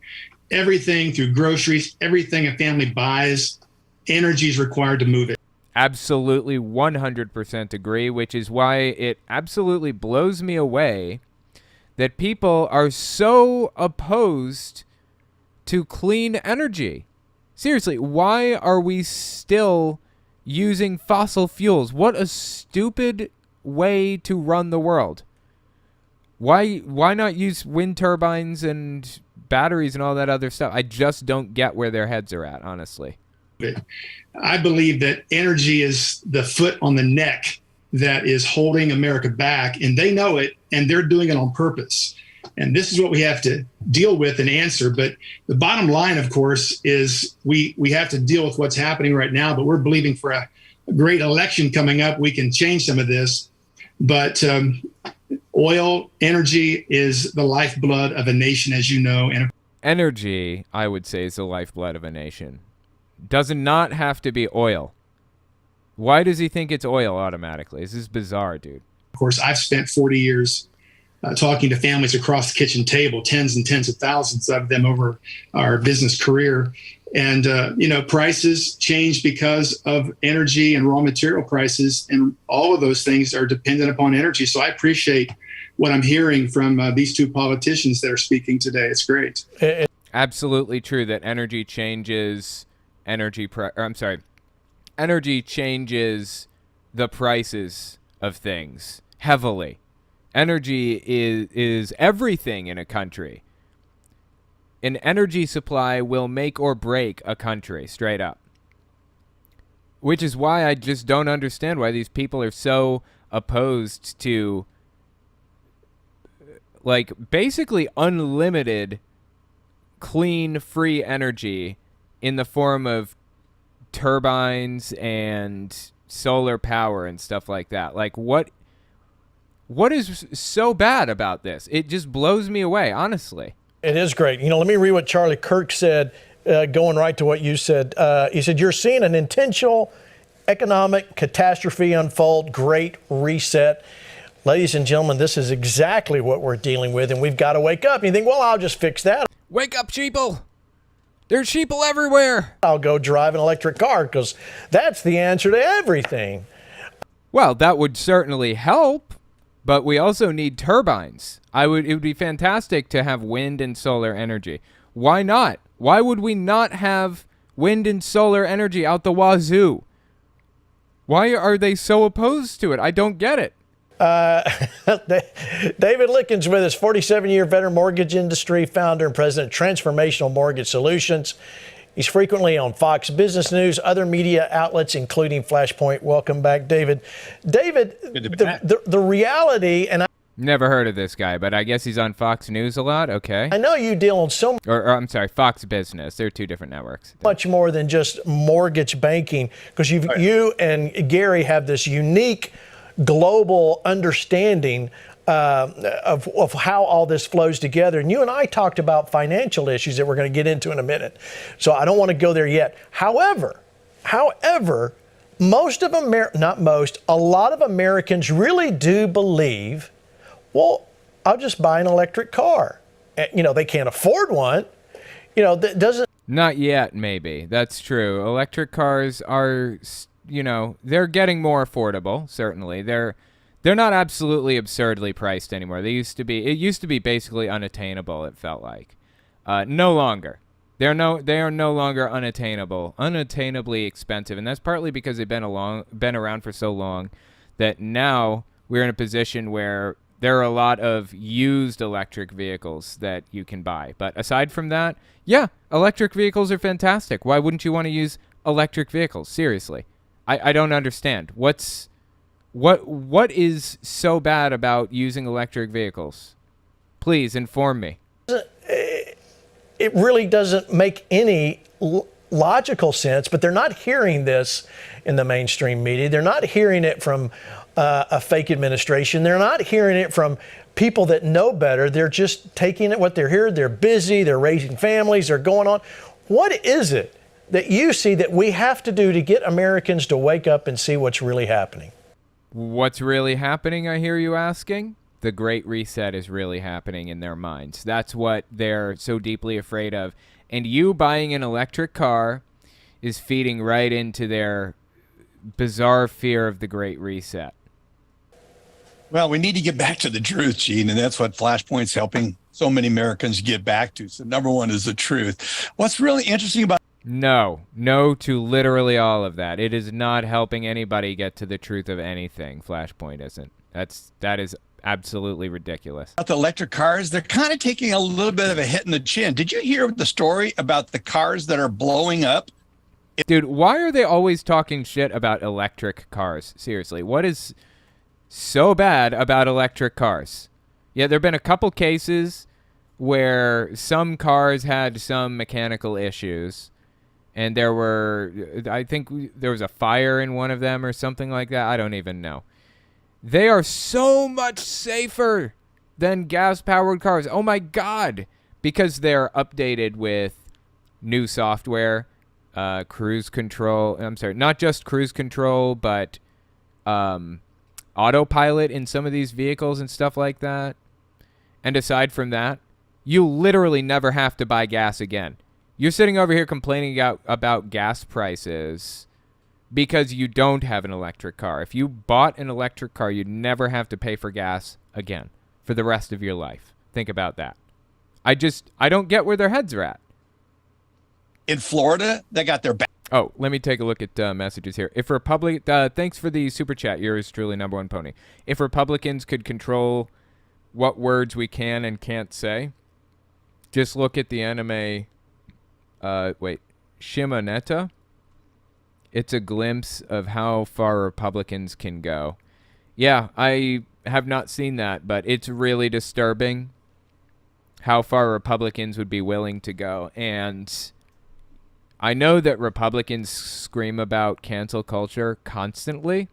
through groceries, everything a family buys, energy is required to move it. Absolutely 100% agree, which is why it absolutely blows me away that people are so opposed to clean energy. Seriously, why are we still using fossil fuels? What a stupid way to run the world. Why not use wind turbines and batteries and all that other stuff? I just don't get where their heads are at, honestly. I believe that energy is the foot on the neck that is holding America back, and they know it, and they're doing it on purpose. And this is what we have to deal with and answer. But the bottom line, of course, is we have to deal with what's happening right now, but we're believing for a great election coming up. We can change some of this. But oil, energy is the lifeblood of a nation, as you know. And energy, I would say, is the lifeblood of a nation. Does not have to be oil. Why does he think it's oil automatically? This is bizarre, dude. Of course, I've spent 40 years talking to families across the kitchen table, tens and tens of thousands of them over our business career. And, prices change because of energy and raw material prices. And all of those things are dependent upon energy. So I appreciate what I'm hearing from these two politicians that are speaking today. It's great. Absolutely true that energy changes energy changes the prices of things heavily. Energy is everything in a country. An energy supply will make or break a country, straight up. Which is why I just don't understand why these people are so opposed to, like, basically unlimited, clean, free energy in the form of turbines and solar power and stuff like that. Like, what is so bad about this? It just blows me away, honestly. It is great. Let me read what Charlie Kirk said, going right to what you said. He said, you're seeing an intentional economic catastrophe unfold, great reset. Ladies and gentlemen, this is exactly what we're dealing with, and we've got to wake up. And you think, well, I'll just fix that. Wake up, sheeple. There's sheeple everywhere. I'll go drive an electric car because that's the answer to everything. Well, that would certainly help. But we also need turbines. It would be fantastic to have wind and solar energy. Why not? Why would we not have wind and solar energy out the wazoo? Why are they so opposed to it? I don't get it. David Lickens with us, 47-year veteran mortgage industry founder and president of Transformational Mortgage Solutions. He's frequently on Fox Business News, other media outlets, including Flashpoint. Welcome back, David. David, the reality, and I never heard of this guy, but I guess he's on Fox News a lot. Okay. I know you deal on so or I'm sorry, Fox Business. They're two different networks. Much more than just mortgage banking, because you and Gary have this unique global understanding of how all this flows together. And you and I talked about financial issues that we're going to get into in a minute. So I don't want to go there yet. However, a lot of Americans really do believe, well, I'll just buy an electric car. They can't afford one. That doesn't. Not yet, maybe. That's true. Electric cars are, they're getting more affordable, certainly. They're not absolutely absurdly priced anymore. It used to be basically unattainable, it felt like. No longer. They are no longer unattainably expensive, and that's partly because they've been around for so long that now we're in a position where there are a lot of used electric vehicles that you can buy. But aside from that, yeah, electric vehicles are fantastic. Why wouldn't you want to use electric vehicles? Seriously. I don't understand. What is so bad about using electric vehicles? Please inform me. It really doesn't make any logical sense, but they're not hearing this in the mainstream media. They're not hearing it from a fake administration. They're not hearing it from people that know better. They're just taking it what they're hearing. They're busy. They're raising families. They're going on. What is it that you see that we have to do to get Americans to wake up and see what's really happening? What's really happening, I hear you asking? The Great Reset is really happening in their minds. That's what they're so deeply afraid of. And you buying an electric car is feeding right into their bizarre fear of the Great Reset. Well, we need to get back to the truth, Gene, and that's what Flashpoint's helping so many Americans get back to. So number one is the truth. What's really interesting about No to literally all of that. It is not helping anybody get to the truth of anything. Flashpoint isn't. That is absolutely ridiculous. the electric cars, they're kind of taking a little bit of a hit in the chin. Did you hear the story about the cars that are blowing up? Dude, why are they always talking shit about electric cars? Seriously, what is so bad about electric cars? Yeah, there have been a couple cases where some cars had some mechanical issues. And I think there was a fire in one of them or something like that. I don't even know. They are so much safer than gas-powered cars. Oh, my God. Because they're updated with new software, cruise control. I'm sorry, not just cruise control, but autopilot in some of these vehicles and stuff like that. And aside from that, you literally never have to buy gas again. You're sitting over here complaining about gas prices because you don't have an electric car. If you bought an electric car, you'd never have to pay for gas again for the rest of your life. Think about that. I don't get where their heads are at. In Florida, they got their back. Oh, let me take a look at messages here. If thanks for the super chat. Yours truly, number one pony. If Republicans could control what words we can and can't say, just look at the anime. Shimoneta. It's a glimpse of how far Republicans can go. Yeah, I have not seen that, but it's really disturbing how far Republicans would be willing to go. And I know that Republicans scream about cancel culture constantly.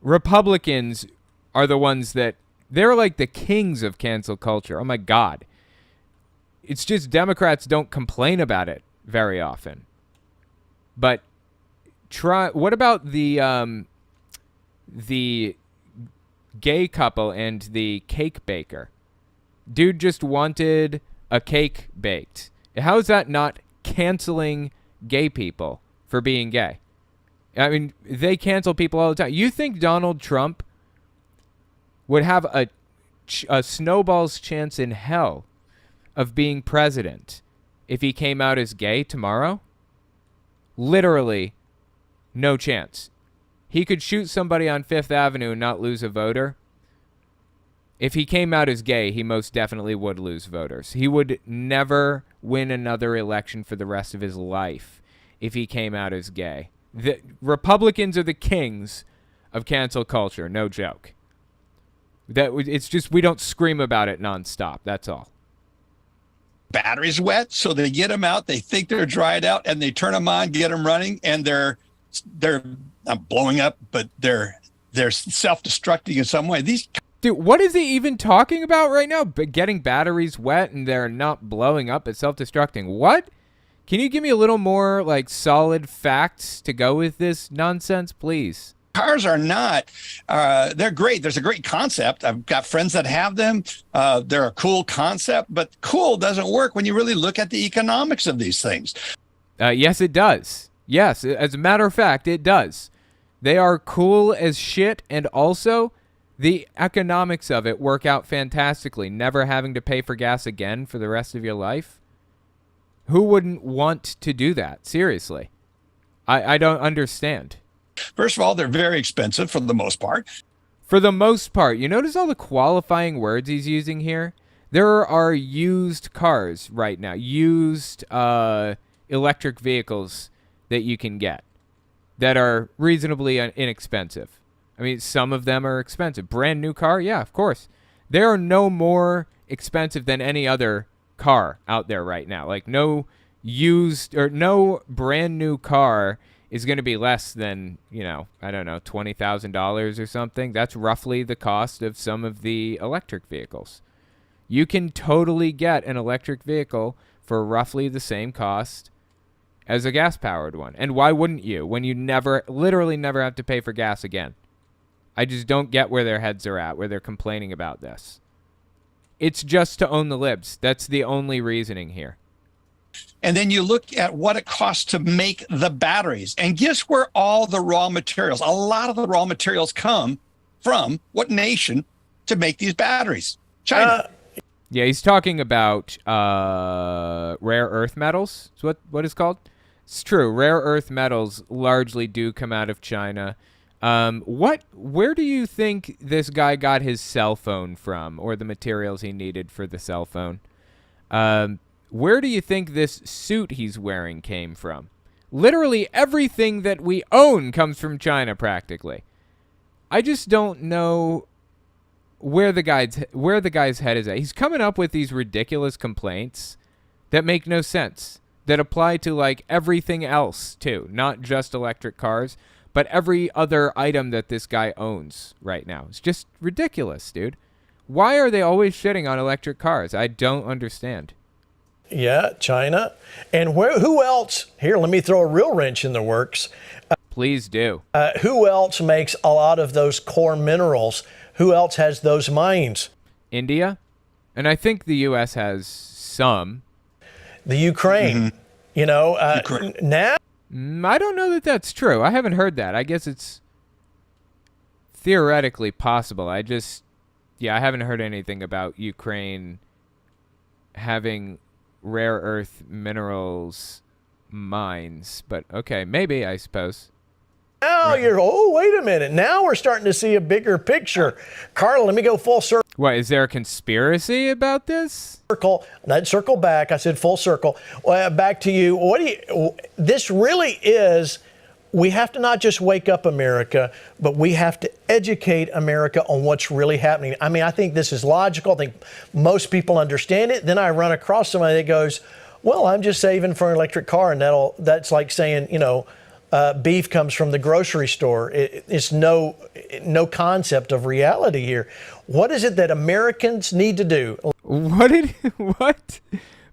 Republicans are the ones they're like the kings of cancel culture. Oh my God. It's just Democrats don't complain about it very often. But what about the gay couple and the cake baker? Dude just wanted a cake baked. How is that not canceling gay people for being gay? I mean, they cancel people all the time. You think Donald Trump would have a snowball's chance in hell of being president if he came out as gay tomorrow? Literally no chance. He could shoot somebody on Fifth Avenue and not lose a voter. If he came out as gay, he most definitely would lose voters. He would never win another election for the rest of his life if he came out as gay. The Republicans are the kings of cancel culture, no joke. It's just we don't scream about it nonstop, that's all. Batteries wet, so they get them out. They think they're dried out, and they turn them on, get them running, and they're not blowing up, but they're self-destructing in some way. Dude, what is he even talking about right now? Getting batteries wet and they're not blowing up, but self-destructing. What? Can you give me a little more like solid facts to go with this nonsense, please? Cars are not, they're great. There's a great concept. I've got friends that have them. They're a cool concept, but cool doesn't work when you really look at the economics of these things. Yes, it does. Yes, as a matter of fact, it does. They are cool as shit, and also the economics of it work out fantastically. Never having to pay for gas again for the rest of your life. Who wouldn't want to do that? Seriously. I don't understand. First of all, they're very expensive for the most part. For the most part. You notice all the qualifying words he's using here? There are used cars right now. Used electric vehicles that you can get that are reasonably inexpensive. I mean, some of them are expensive. Brand new car? Yeah, of course. They are no more expensive than any other car out there right now. Like no used or no brand new car is going to be less than, I don't know, $20,000 or something. That's roughly the cost of some of the electric vehicles. You can totally get an electric vehicle for roughly the same cost as a gas-powered one. And why wouldn't you when you literally never have to pay for gas again? I just don't get where their heads are at, where they're complaining about this. It's just to own the libs. That's the only reasoning here. And then you look at what it costs to make the batteries. And guess where all the raw materials, a lot of the raw materials come from what nation to make these batteries? China. Yeah, he's talking about rare earth metals. Is what it's called? It's true. Rare earth metals largely do come out of China. Where do you think this guy got his cell phone from, or the materials he needed for the cell phone? Where do you think this suit he's wearing came from? Literally everything that we own comes from China, practically. I just don't know where the guy's head is at. He's coming up with these ridiculous complaints that make no sense, that apply to like everything else too, not just electric cars, but every other item that this guy owns right now. It's just ridiculous, dude. Why are they always shitting on electric cars? I don't understand. Yeah, China. And who else? Here, let me throw a real wrench in the works. Please do. Who else makes a lot of those core minerals? Who else has those mines? India? And I think the U.S. has some. The Ukraine. You know, now. I don't know that that's true. I haven't heard that. I guess it's theoretically possible. I haven't heard anything about Ukraine having rare earth minerals mines. But okay, maybe, I suppose. Now wait a minute. Now we're starting to see a bigger picture. Carla, let me go full circle. What, is there a conspiracy about this? I'd circle back. I said full circle. Back to you. This really is, we have to not just wake up America, but we have to educate America on what's really happening. I mean, I think this is logical. I think most people understand it. Then I run across somebody that goes, well, I'm just saving for an electric car. And that's like saying, beef comes from the grocery store. It's no concept of reality here. What is it that Americans need to do? What?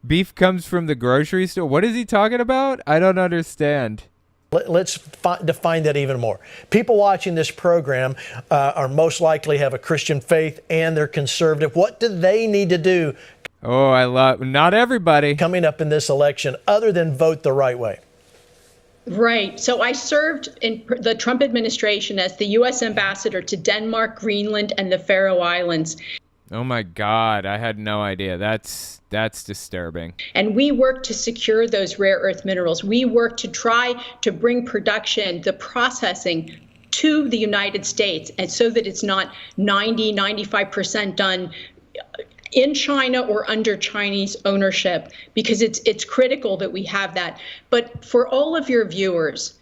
Beef comes from the grocery store? What is he talking about? I don't understand. Let's define that even more. People watching this program are most likely have a Christian faith and they're conservative. What do they need to do? Oh, not everybody. Coming up in this election other than vote the right way. Right. So I served in the Trump administration as the U.S. ambassador to Denmark, Greenland, and the Faroe Islands. Oh, my God. I had no idea. That's disturbing. And we worked to secure those rare earth minerals. We worked to try to bring production, the processing, to the United States, and so that it's not 95% done in China or under Chinese ownership, because it's critical that we have that. But for all of your viewers,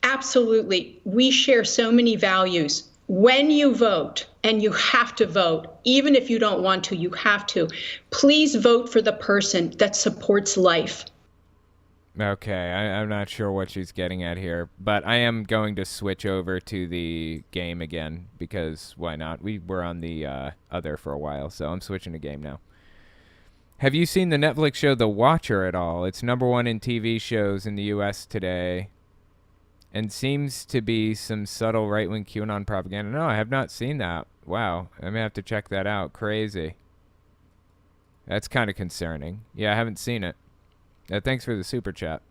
absolutely, we share so many values. When you vote, and you have to vote, even if you don't want to, you have to, please vote for the person that supports life. Okay, I'm not sure what she's getting at here, but I am going to switch over to the game again, because why not? We were on the other for a while, so I'm switching to game now. Have you seen the Netflix show The Watcher at all? It's #1 in TV shows in the U.S. today, and seems to be some subtle right-wing QAnon propaganda. No, I have not seen that. Wow, I may have to check that out. Crazy. That's kind of concerning. Yeah, I haven't seen it. Thanks for the super chat.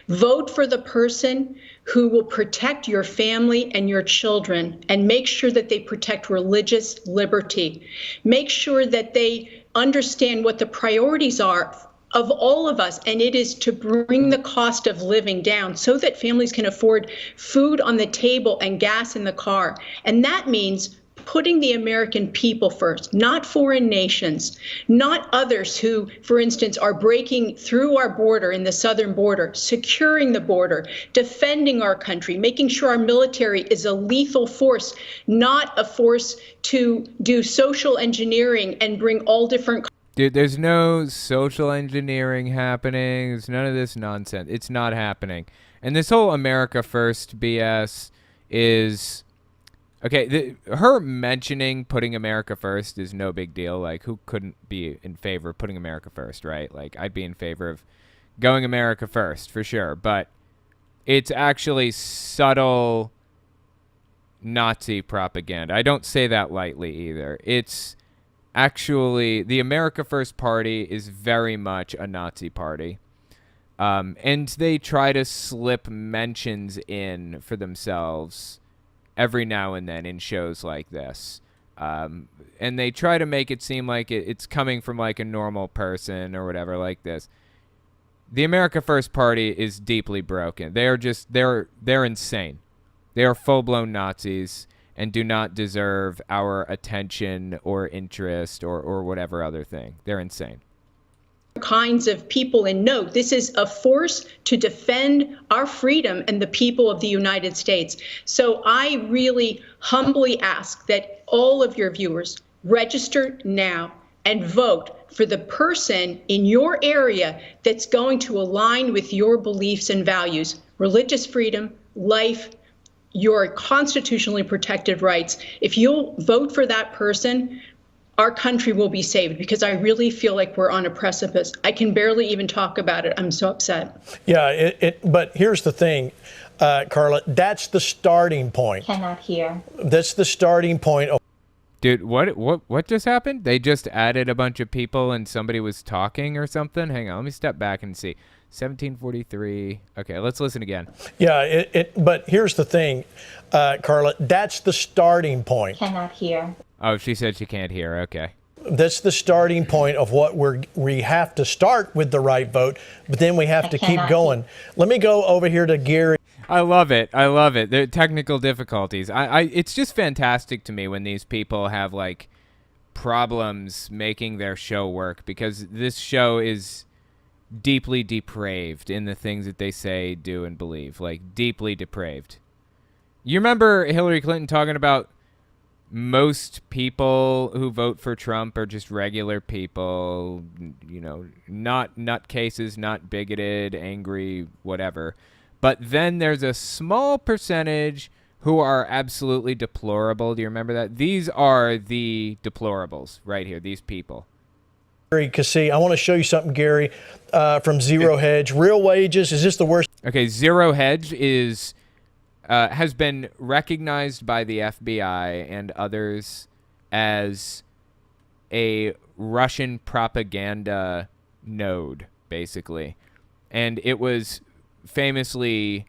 Vote for the person who will protect your family and your children, and make sure that they protect religious liberty. Make sure that they understand what the priorities are of all of us, and it is to bring the cost of living down so that families can afford food on the table and gas in the car. And that means putting the American people first, not foreign nations, not others who, for instance, are breaking through our border in the southern border, securing the border, defending our country, making sure our military is a lethal force, not a force to do social engineering and bring all different. Dude, there's no social engineering happening. There's none of this nonsense. It's not happening. And this whole America First BS is... Okay, her mentioning putting America first is no big deal. Like, who couldn't be in favor of putting America first, right? Like, I'd be in favor of going America first, for sure. But it's actually subtle Nazi propaganda. I don't say that lightly either. It's actually, the America First Party is very much a Nazi party. And they try to slip mentions in for themselves every now and then in shows like this. And they try to make it seem like it's coming from like a normal person or whatever like this. The America First Party is deeply broken. They're insane. They are full-blown Nazis and do not deserve our attention or interest or whatever other thing. They're insane. Kinds of people in note. This is a force to defend our freedom and the people of the United States. So I really humbly ask that all of your viewers register now and vote for the person in your area that's going to align with your beliefs and values: religious freedom, life, your constitutionally protected rights. If you'll vote for that person, our country will be saved, because I really feel like we're on a precipice. I can barely even talk about it. I'm so upset. Yeah, but here's the thing, Carla, that's the starting point. Cannot hear. That's the starting point. Dude, what just happened? They just added a bunch of people and somebody was talking or something? Hang on, let me step back and see. 1743. Okay, let's listen again. Yeah, but here's the thing, Carla, that's the starting point. Cannot hear. Oh, she said she can't hear. Okay. That's the starting point of what we have to start with the right vote, but then we have to keep going. Let me go over here to Gary. I love it. The technical difficulties. It's just fantastic to me when these people have like problems making their show work, because this show is deeply depraved in the things that they say, do, and believe. Like, deeply depraved. You remember Hillary Clinton talking about most people who vote for Trump are just regular people, you know, not nutcases, not bigoted, angry, whatever. But then there's a small percentage who are absolutely deplorable. Do you remember that? These are the deplorables right here, these people. Gary Cassie, I want to show you something, Gary, from Zero Hedge. Real wages, is this the worst? Okay, Zero Hedge is has been recognized by the FBI and others as a Russian propaganda node, basically. And it was famously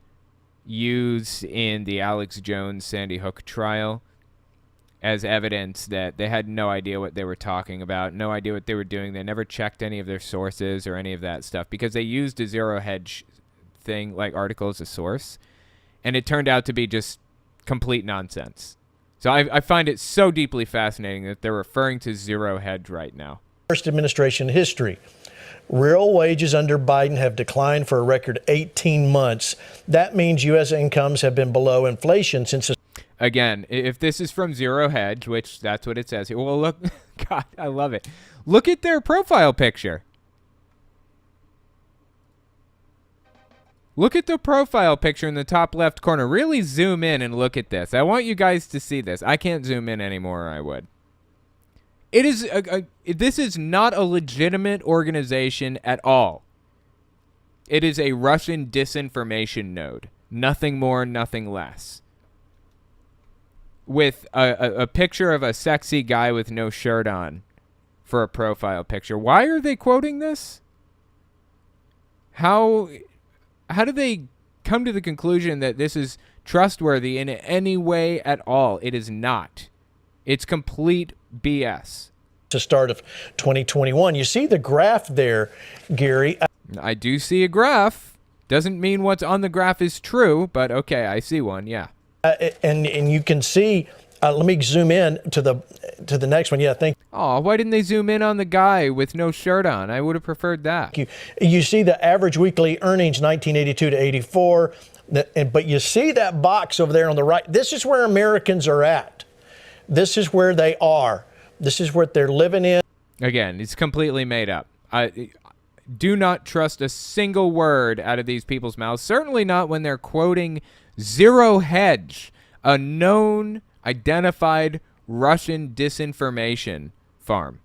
used in the Alex Jones Sandy Hook trial as evidence that they had no idea what they were talking about, no idea what they were doing. They never checked any of their sources or any of that stuff, because they used a Zero Hedge thing, like article, as a source, and it turned out to be just complete nonsense. So I find it so deeply fascinating that they're referring to Zero Hedge right now. Worst administration history. Real wages under Biden have declined for a record 18 months. That means U.S. incomes have been below inflation since the... Again, if this is from Zero Hedge, which that's what it says here. Well, look, God, I love it. Look at their profile picture. Look at the profile picture in the top left corner. Really zoom in and look at this. I want you guys to see this. I can't zoom in anymore, or I would. It is this is not a legitimate organization at all. It is a Russian disinformation node. Nothing more, nothing less. With a picture of a sexy guy with no shirt on for a profile picture. Why are they quoting this? How do they come to the conclusion that this is trustworthy in any way at all? It is not. It's complete BS. To start of 2021. You see the graph there, Gary. I do see a graph. Doesn't mean what's on the graph is true, but okay, I see one, yeah. And you can see, let me zoom in to the next one. Yeah, thank you. Oh, why didn't they zoom in on the guy with no shirt on? I would have preferred that. You see the average weekly earnings 1982 to 84, but you see that box over there on the right. This is where Americans are at. This is where they are. This is what they're living in. Again, it's completely made up. I do not trust a single word out of these people's mouths, certainly not when they're quoting Zero Hedge, a known, identified Russian disinformation farm.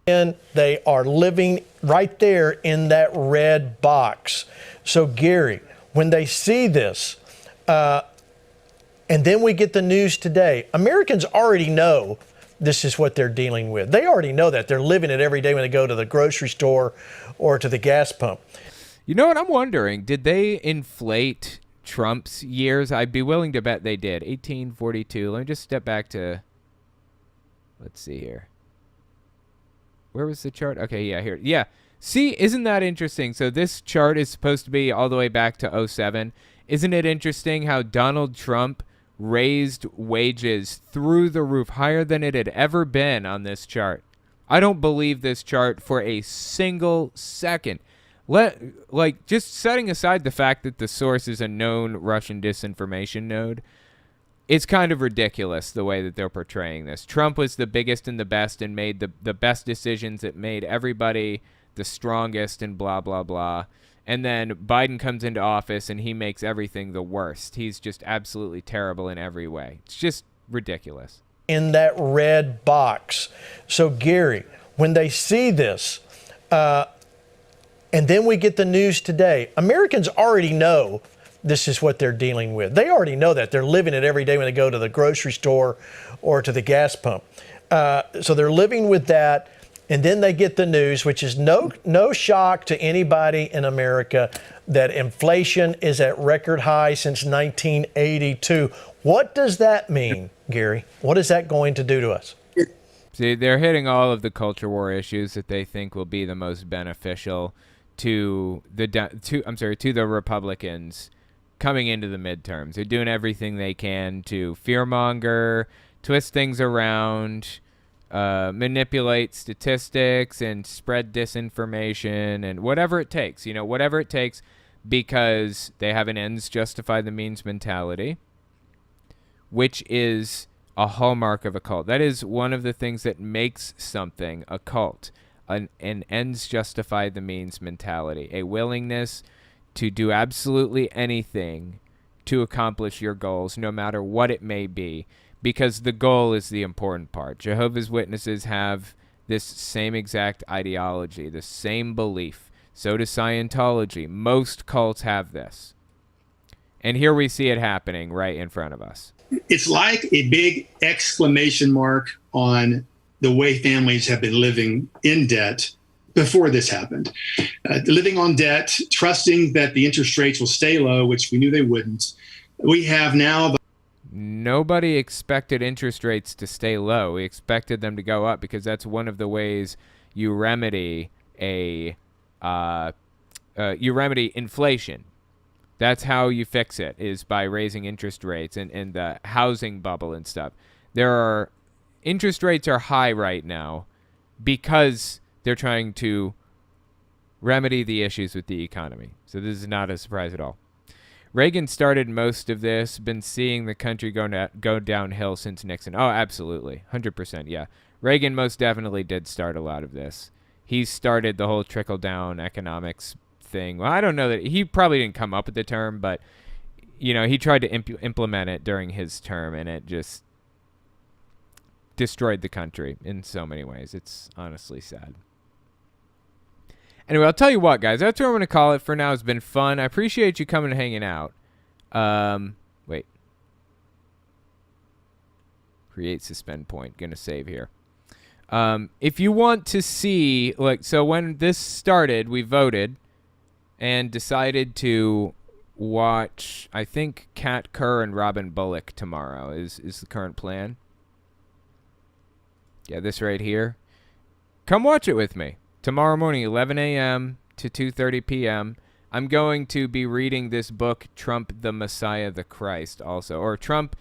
And they are living right there in that red box. So, Gary, when they see this, and then we get the news today, Americans already know this is what they're dealing with. They already know that. They're living it every day when they go to the grocery store or to the gas pump. You know what I'm wondering? Did they inflate Trump's years? I'd be willing to bet they did. 1842. Let me just step back to, let's see here. Where was the chart? Okay, yeah, here. Yeah. See, isn't that interesting? So this chart is supposed to be all the way back to 07. Isn't it interesting how Donald Trump raised wages through the roof, higher than it had ever been on this chart? I don't believe this chart for a single second. Just setting aside the fact that the source is a known Russian disinformation node, it's kind of ridiculous the way that they're portraying this. Trump was the biggest and the best and made the best decisions that made everybody the strongest and blah, blah, blah. And then Biden comes into office and he makes everything the worst. He's just absolutely terrible in every way. It's just ridiculous. in that red box. So Gary, when they see this, and then we get the news today, Americans already know this is what they're dealing with. They already know that. They're living it every day when they go to the grocery store or to the gas pump. So they're living with that. And then they get the news, which is no shock to anybody in America, that inflation is at record high since 1982. What does that mean, Gary? What is that going to do to us? See, they're hitting all of the culture war issues that they think will be the most beneficial to the Republicans coming into the midterms. They're doing everything they can to fearmonger, twist things around, manipulate statistics and spread disinformation and whatever it takes, because they have an ends justify the means mentality, which is a hallmark of a cult. That is one of the things that makes something a cult, an ends justify the means mentality, a willingness to do absolutely anything to accomplish your goals, no matter what it may be, because the goal is the important part. Jehovah's Witnesses have this same exact ideology, the same belief. So does Scientology. Most cults have this. And here we see it happening right in front of us. It's like a big exclamation mark on the way families have been living in debt before this happened. Living on debt, trusting that the interest rates will stay low, which we knew they wouldn't. We have now Nobody expected interest rates to stay low. We expected them to go up because that's one of the ways you remedy inflation. That's how you fix it, is by raising interest rates and the housing bubble and stuff. Interest rates are high right now because they're trying to remedy the issues with the economy. So this is not a surprise at all. Reagan started most of this, been seeing the country go downhill since Nixon. Oh, absolutely. 100%, yeah. Reagan most definitely did start a lot of this. He started the whole trickle-down economics thing. Well, I don't know that he probably didn't come up with the term, but, he tried to implement it during his term, and it just destroyed the country in so many ways. It's honestly sad. Anyway, I'll tell you what, guys. That's what I'm going to call it for now. It's been fun. I appreciate you coming and hanging out. Wait. Create suspend point. Going to save here. If you want to see, so when this started, we voted and decided to watch, I think, Kat Kerr and Robin Bullock tomorrow is the current plan. Yeah, this right here. Come watch it with me. Tomorrow morning, 11 a.m. to 2:30 p.m., I'm going to be reading this book, Trump the Messiah the Christ, also. Or Trump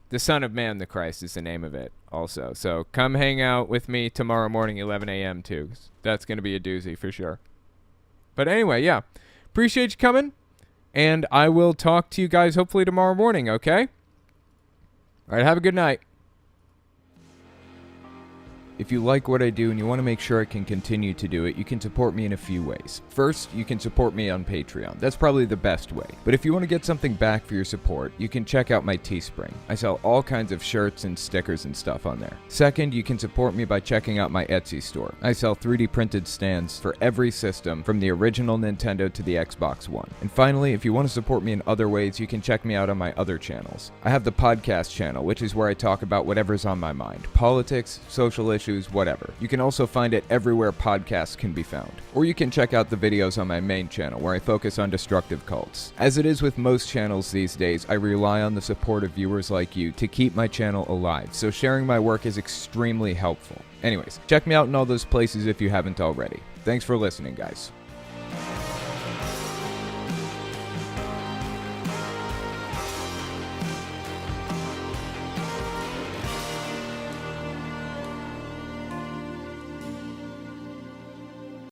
the Son of Man the Christ is the name of it, also. So come hang out with me tomorrow morning, 11 a.m. too. That's going to be a doozy for sure. But anyway, yeah. Appreciate you coming. And I will talk to you guys hopefully tomorrow morning, okay? All right, have a good night. If you like what I do and you want to make sure I can continue to do it, you can support me in a few ways. First, you can support me on Patreon. That's probably the best way. But if you want to get something back for your support, you can check out my Teespring. I sell all kinds of shirts and stickers and stuff on there. Second, you can support me by checking out my Etsy store. I sell 3D printed stands for every system, from the original Nintendo to the Xbox One. And finally, if you want to support me in other ways, you can check me out on my other channels. I have the podcast channel, which is where I talk about whatever's on my mind. Politics, social issues, whatever. You can also find it everywhere podcasts can be found. Or you can check out the videos on my main channel where I focus on destructive cults. As it is with most channels these days, I rely on the support of viewers like you to keep my channel alive, so sharing my work is extremely helpful. Anyways, check me out in all those places if you haven't already. Thanks for listening, guys.